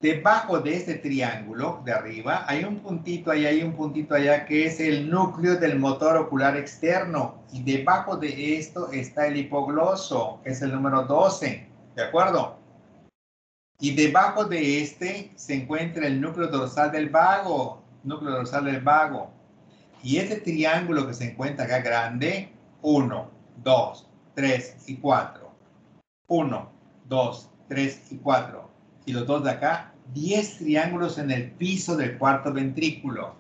debajo de este triángulo de arriba hay un puntito allá, hay un puntito allá que es el núcleo del motor ocular externo, y debajo de esto está el hipogloso, que es el número 12, ¿de acuerdo? Y debajo de este se encuentra el núcleo dorsal del vago, Y este triángulo que se encuentra acá grande, 1, 2, 3 y 4. 1, 2, 3 y 4. Y los dos de acá, 10 triángulos en el piso del cuarto ventrículo.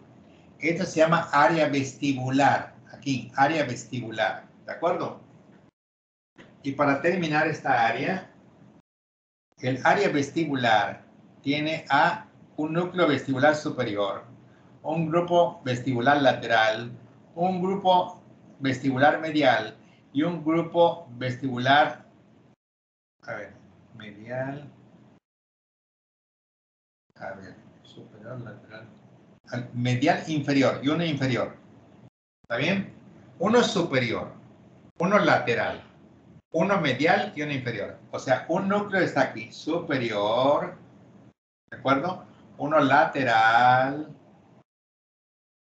Esto se llama área vestibular. Aquí, área vestibular. ¿De acuerdo? Y para terminar esta área, el área vestibular tiene a un núcleo vestibular superior, un grupo vestibular lateral, un grupo vestibular medial y un grupo vestibular, superior, lateral, medial inferior y uno inferior. ¿Está bien? Uno superior, uno lateral Uno medial y uno inferior. O sea, un núcleo está aquí, superior, ¿de acuerdo? Uno lateral,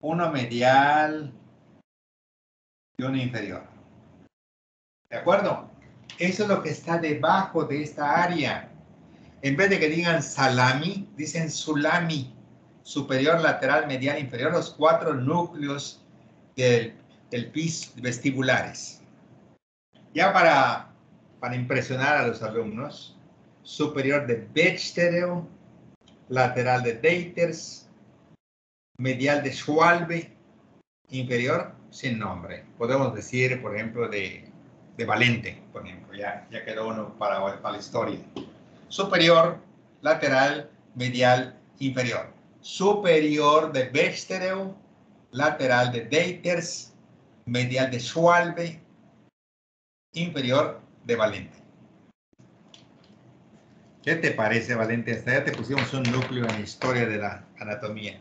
uno medial y uno inferior. ¿De acuerdo? Eso es lo que está debajo de esta área. En vez de que digan salami, dicen sulami. Superior, lateral, medial, inferior, los 4 núcleos del pis vestibulares. Ya para impresionar a los alumnos, superior de Bechdel, lateral de Deiters, medial de Schwalbe, inferior sin nombre. Podemos decir, por ejemplo, de Valente, por ejemplo, ya quedó uno para la historia. Superior, lateral, medial, inferior. Superior de Bechdel, lateral de Deiters, medial de Schwalbe, inferior de Valente. ¿Qué te parece, Valente? Hasta ya te pusimos un núcleo en la historia de la anatomía.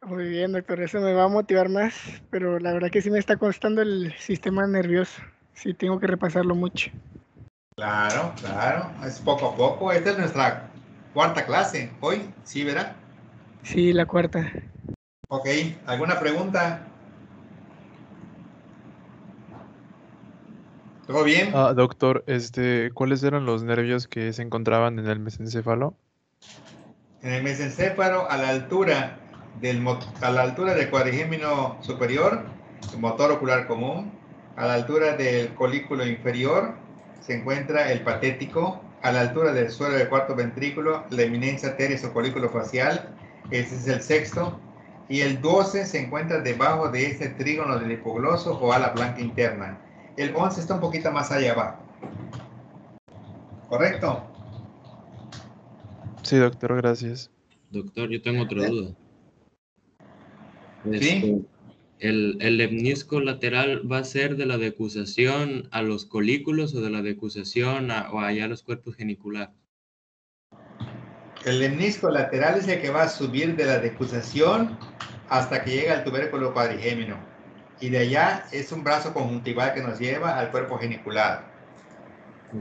Muy bien, doctor, eso me va a motivar más, pero la verdad que sí me está costando el sistema nervioso. Sí, tengo que repasarlo mucho. Claro, claro, es poco a poco. Esta es nuestra 4ª clase hoy, ¿sí, verdad? Sí, la 4ª. Ok, ¿alguna pregunta? ¿Todo bien? Doctor, ¿cuáles eran los nervios que se encontraban en el mesencéfalo? En el mesencéfalo, a la altura del cuadrigémino superior, el motor ocular común, a la altura del colículo inferior, se encuentra el patético, a la altura del suelo del 4º ventrículo, la eminencia teres o colículo facial, ese es el 6º, y el 12 se encuentra debajo de este trígono del hipogloso o ala blanca interna. El 11 está un poquito más allá abajo. ¿Correcto? Sí, doctor, gracias. Doctor, yo tengo otra duda. ¿Sí? ¿El lemnisco lateral va a ser de la decusación a los colículos o de la decusación o allá a los cuerpos geniculares? El lemnisco lateral es el que va a subir de la decusación hasta que llega al tubérculo cuadrigémino. Y de allá es un brazo conjuntival que nos lleva al cuerpo genicular.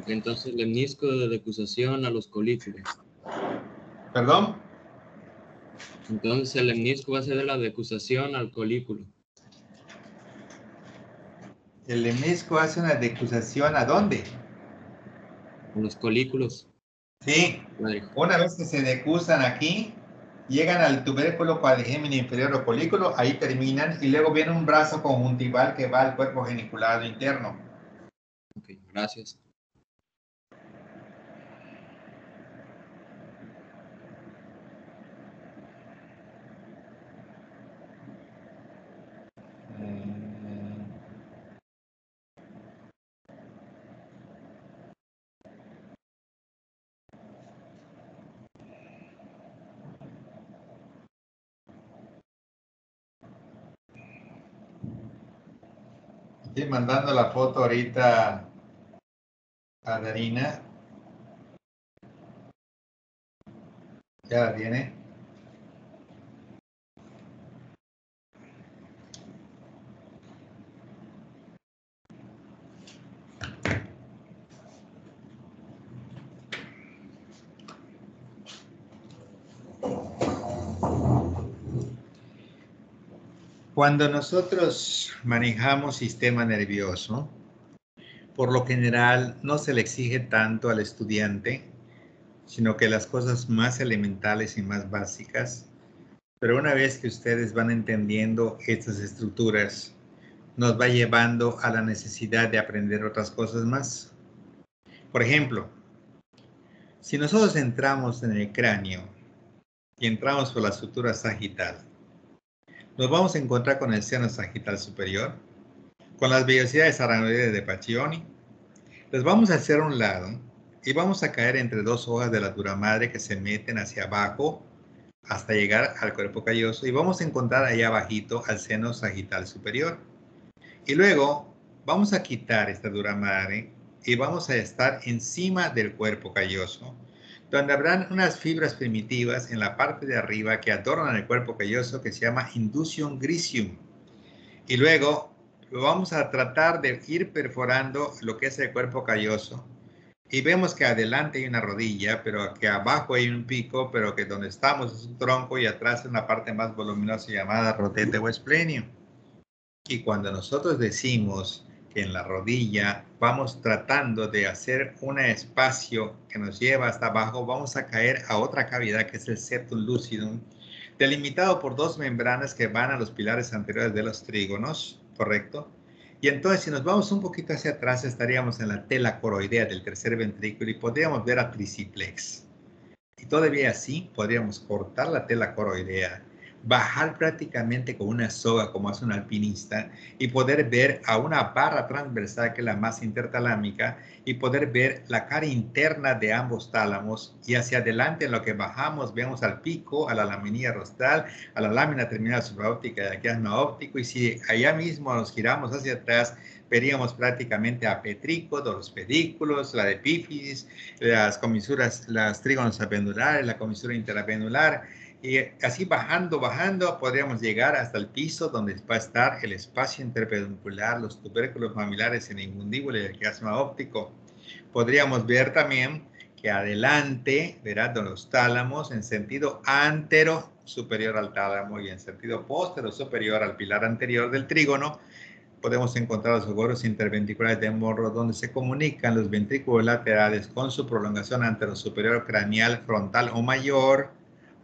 Entonces, el lemnisco de decusación a los colículos. ¿Perdón? Entonces, el lemnisco va a ser de la decusación al colículo. El lemnisco hace una decusación ¿a dónde? A los colículos. Sí. Una vez que se decusan aquí, llegan al tubérculo cuadrigémino inferior o colículo, ahí terminan, y luego viene un brazo conjuntival que va al cuerpo genicular interno. Ok, gracias. Estoy mandando la foto ahorita a Darina. ¿Ya la tiene? Cuando nosotros manejamos sistema nervioso, por lo general no se le exige tanto al estudiante, sino que las cosas más elementales y más básicas. Pero una vez que ustedes van entendiendo estas estructuras, nos va llevando a la necesidad de aprender otras cosas más. Por ejemplo, si nosotros entramos en el cráneo y entramos por la estructura sagital, nos vamos a encontrar con el seno sagital superior, con las vellosidades aracnoides de Pacchioni. Les vamos a hacer un lado y vamos a caer entre 2 hojas de la dura madre que se meten hacia abajo hasta llegar al cuerpo calloso, y vamos a encontrar allá abajito al seno sagital superior. Y luego vamos a quitar esta dura madre y vamos a estar encima del cuerpo calloso, donde habrán unas fibras primitivas en la parte de arriba que adornan el cuerpo calloso, que se llama inducium gricium. Y luego vamos a tratar de ir perforando lo que es el cuerpo calloso. Y vemos que adelante hay una rodilla, pero que abajo hay un pico, pero que donde estamos es un tronco y atrás es una parte más voluminosa llamada rodete o esplenio. Y cuando nosotros decimos que en la rodilla vamos tratando de hacer un espacio que nos lleva hasta abajo, vamos a caer a otra cavidad que es el septum lucidum, delimitado por dos membranas que van a los pilares anteriores de los trígonos, ¿correcto? Y entonces, si nos vamos un poquito hacia atrás, estaríamos en la tela coroidea del tercer ventrículo y podríamos ver a triciplex. Y todavía así, podríamos cortar la tela coroidea, bajar prácticamente con una soga como hace un alpinista y poder ver a una barra transversal que es la masa intertalámica y poder ver la cara interna de ambos tálamos y hacia adelante en lo que bajamos vemos al pico, a la laminilla rostral, a la lámina terminal supraóptica y al quiasma óptico y si allá mismo nos giramos hacia atrás veríamos prácticamente a petrícodo, los pedículos, la epífisis, las comisuras, las trígonos apendulares, la comisura interapendular. Y así bajando, podríamos llegar hasta el piso donde va a estar el espacio interpeduncular, los tubérculos mamilares en infundíbulo y el quiasma óptico. Podríamos ver también que adelante, ¿verdad? De los tálamos en sentido antero superior al tálamo y en sentido póstero superior al pilar anterior del trígono, podemos encontrar los ogoros interventriculares de Monro, donde se comunican los ventrículos laterales con su prolongación anterosuperior craneal, frontal o mayor,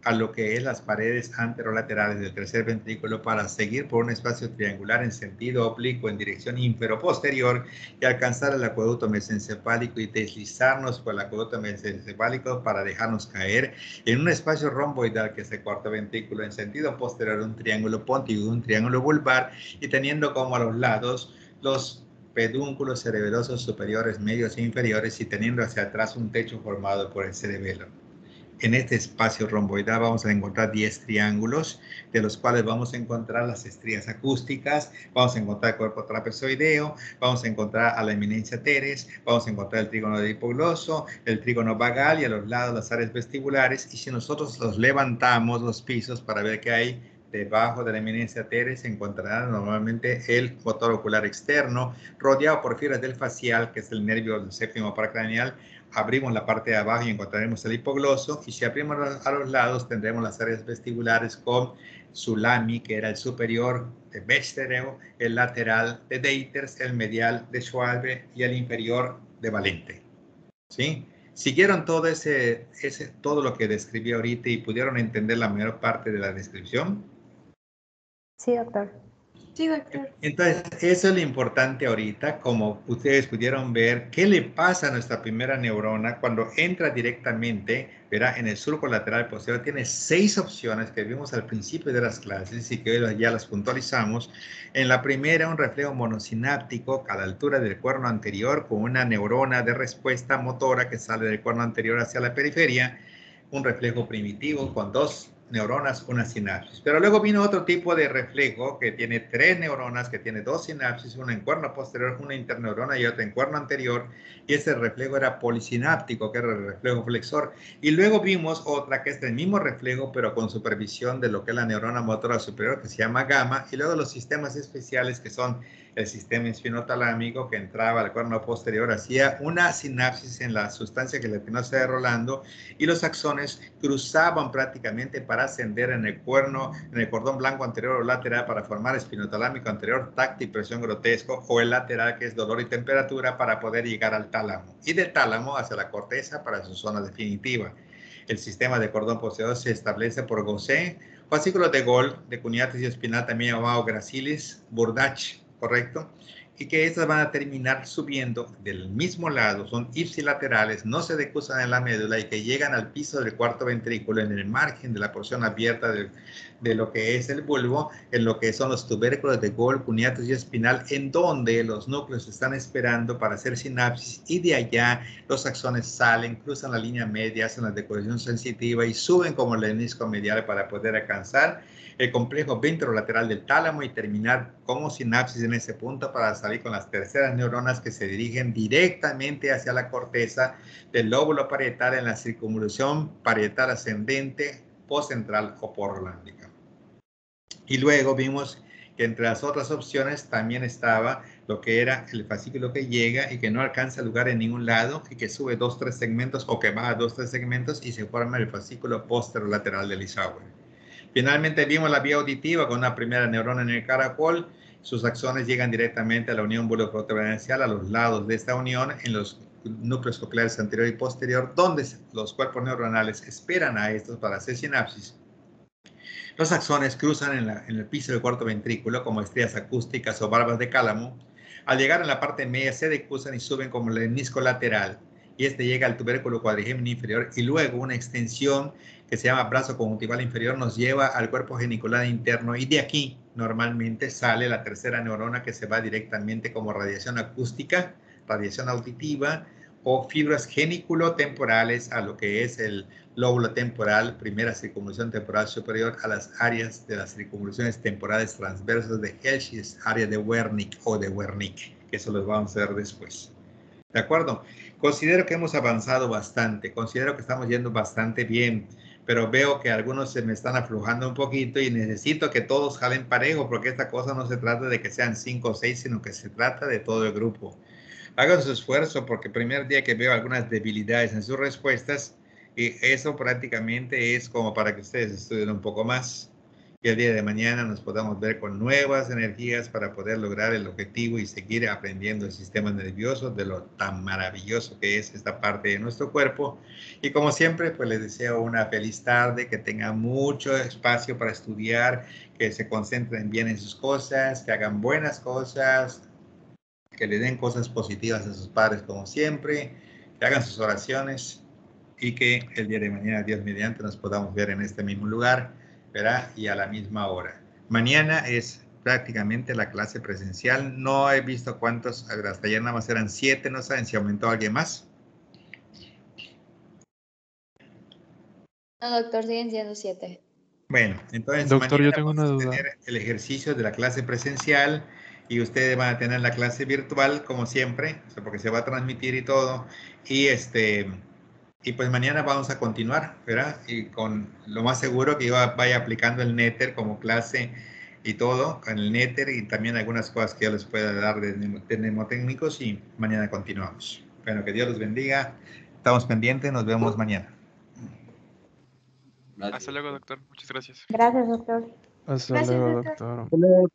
a lo que es las paredes anterolaterales del tercer ventrículo para seguir por un espacio triangular en sentido oblicuo en dirección inferoposterior y alcanzar el acueducto mesencefálico y deslizarnos por el acueducto mesencefálico para dejarnos caer en un espacio romboidal que es el cuarto ventrículo en sentido posterior, un triángulo pontiagudo, un triángulo vulvar y teniendo como a los lados los pedúnculos cerebelosos superiores, medios e inferiores y teniendo hacia atrás un techo formado por el cerebelo. En este espacio romboidal vamos a encontrar 10 triángulos, de los cuales vamos a encontrar las estrías acústicas, vamos a encontrar el cuerpo trapezoideo, vamos a encontrar a la eminencia teres, vamos a encontrar el trígono de hipogloso, el trígono vagal y a los lados las áreas vestibulares. Y si nosotros los levantamos los pisos para ver qué hay debajo de la eminencia teres, se encontrará normalmente el motor ocular externo, rodeado por fibras del facial, que es el nervio del séptimo paracraneal. Abrimos la parte de abajo y encontraremos el hipogloso y si abrimos a los lados tendremos las áreas vestibulares con su lami, que era el superior de Bechterew, el lateral de Deiters, el medial de Schwalbe y el inferior de Valente. ¿Sí? ¿Siguieron todo lo que describí ahorita y pudieron entender la mayor parte de la descripción? Sí, doctor. Sí, doctor. Entonces, eso es lo importante ahorita, como ustedes pudieron ver, qué le pasa a nuestra primera neurona cuando entra directamente, verá, en el surco lateral posterior. Tiene 6 opciones que vimos al principio de las clases y que hoy ya las puntualizamos. En la primera, un reflejo monosináptico a la altura del cuerno anterior con una neurona de respuesta motora que sale del cuerno anterior hacia la periferia. Un reflejo primitivo con 2 neuronas, una sinapsis. Pero luego vino otro tipo de reflejo que tiene 3 neuronas, que tiene 2 sinapsis, una en cuerno posterior, una interneurona y otra en cuerno anterior. Y ese reflejo era polisináptico, que era el reflejo flexor. Y luego vimos otra que es el mismo reflejo, pero con supervisión de lo que es la neurona motora superior, que se llama gamma. Y luego los sistemas especiales, que son el sistema espinotalámico, que entraba al cuerno posterior, hacía una sinapsis en la sustancia gelatinosa de Rolando, y los axones cruzaban prácticamente para ascender en el cuerno, en el cordón blanco anterior o lateral para formar espinotalámico anterior, tacto y presión grotesco, o el lateral, que es dolor y temperatura, para poder llegar al tálamo. Y del tálamo hacia la corteza para su zona definitiva. El sistema de cordón posterior se establece por Gaussian, fascículos de Gol, de cuneatis y espinal, también llamado gracilis, Burdach, ¿correcto? Y que estas van a terminar subiendo del mismo lado, son ipsilaterales, no se decusan en la médula y que llegan al piso del cuarto ventrículo en el margen de la porción abierta de lo que es el bulbo, en lo que son los tubérculos de Gol, cuneatus y espinal, en donde los núcleos están esperando para hacer sinapsis y de allá los axones salen, cruzan la línea media, hacen la decuración sensitiva y suben como el menisco medial para poder alcanzar el complejo ventrolateral del tálamo y terminar como sinapsis en ese punto para salir con las terceras neuronas que se dirigen directamente hacia la corteza del lóbulo parietal en la circunvolución parietal ascendente, postcentral o porolándica. Y luego vimos que entre las otras opciones también estaba lo que era el fascículo que llega y que no alcanza lugar en ningún lado y que sube 2 o 3 segmentos o que baja 2 o 3 segmentos y se forma el fascículo posterolateral del Isauer. Finalmente vimos la vía auditiva con una primera neurona en el caracol. Sus axones llegan directamente a la unión buloprotuberencial, a los lados de esta unión, en los núcleos cocleares anterior y posterior, donde los cuerpos neuronales esperan a estos para hacer sinapsis. Los axones cruzan en el piso del cuarto ventrículo como estrellas acústicas o barbas de cálamo. Al llegar en la parte media se decrusan y suben como el lemnisco lateral, y este llega al tubérculo cuadrigémino inferior, y luego una extensión que se llama brazo conjuntival inferior nos lleva al cuerpo genicular interno, y de aquí normalmente sale la tercera neurona que se va directamente como radiación acústica, radiación auditiva o fibras geniculotemporales a lo que es el lóbulo temporal, primera circunvolución temporal superior, a las áreas de las circunvoluciones temporales transversas de Helmholtz, área de Wernicke o de Wernicke, que eso lo vamos a ver después. ¿De acuerdo? Considero que hemos avanzado bastante, considero que estamos yendo bastante bien, pero veo que algunos se me están aflojando un poquito y necesito que todos jalen parejo, porque esta cosa no se trata de que sean 5 o 6, sino que se trata de todo el grupo. Hagan su esfuerzo, porque el primer día que veo algunas debilidades en sus respuestas, y eso prácticamente es como para que ustedes estudien un poco más y el día de mañana nos podamos ver con nuevas energías para poder lograr el objetivo y seguir aprendiendo el sistema nervioso, de lo tan maravilloso que es esta parte de nuestro cuerpo. Y como siempre, pues les deseo una feliz tarde, que tengan mucho espacio para estudiar, que se concentren bien en sus cosas, que hagan buenas cosas, que le den cosas positivas a sus padres como siempre, que hagan sus oraciones y que el día de mañana, Dios mediante, nos podamos ver en este mismo lugar, ¿verdad? Y a la misma hora. Mañana es prácticamente la clase presencial. No he visto cuántos, hasta ayer nada más eran 7, no saben si aumentó alguien más. No, doctor, siguen siendo 7. Bueno, entonces Doctor, mañana yo tengo vamos una a duda. tener el ejercicio de la clase presencial y ustedes van a tener la clase virtual como siempre, o sea, porque se va a transmitir y todo. Y pues mañana vamos a continuar, ¿verdad? Y con lo más seguro que yo vaya aplicando el Netter como clase y todo, con el Netter y también algunas cosas que yo les pueda dar de mnemotécnicos, y mañana continuamos. Bueno, que Dios los bendiga. Estamos pendientes, nos vemos mañana. Hasta luego, doctor. Muchas gracias. Gracias, doctor. Hasta Gracias, luego, doctor. doctor.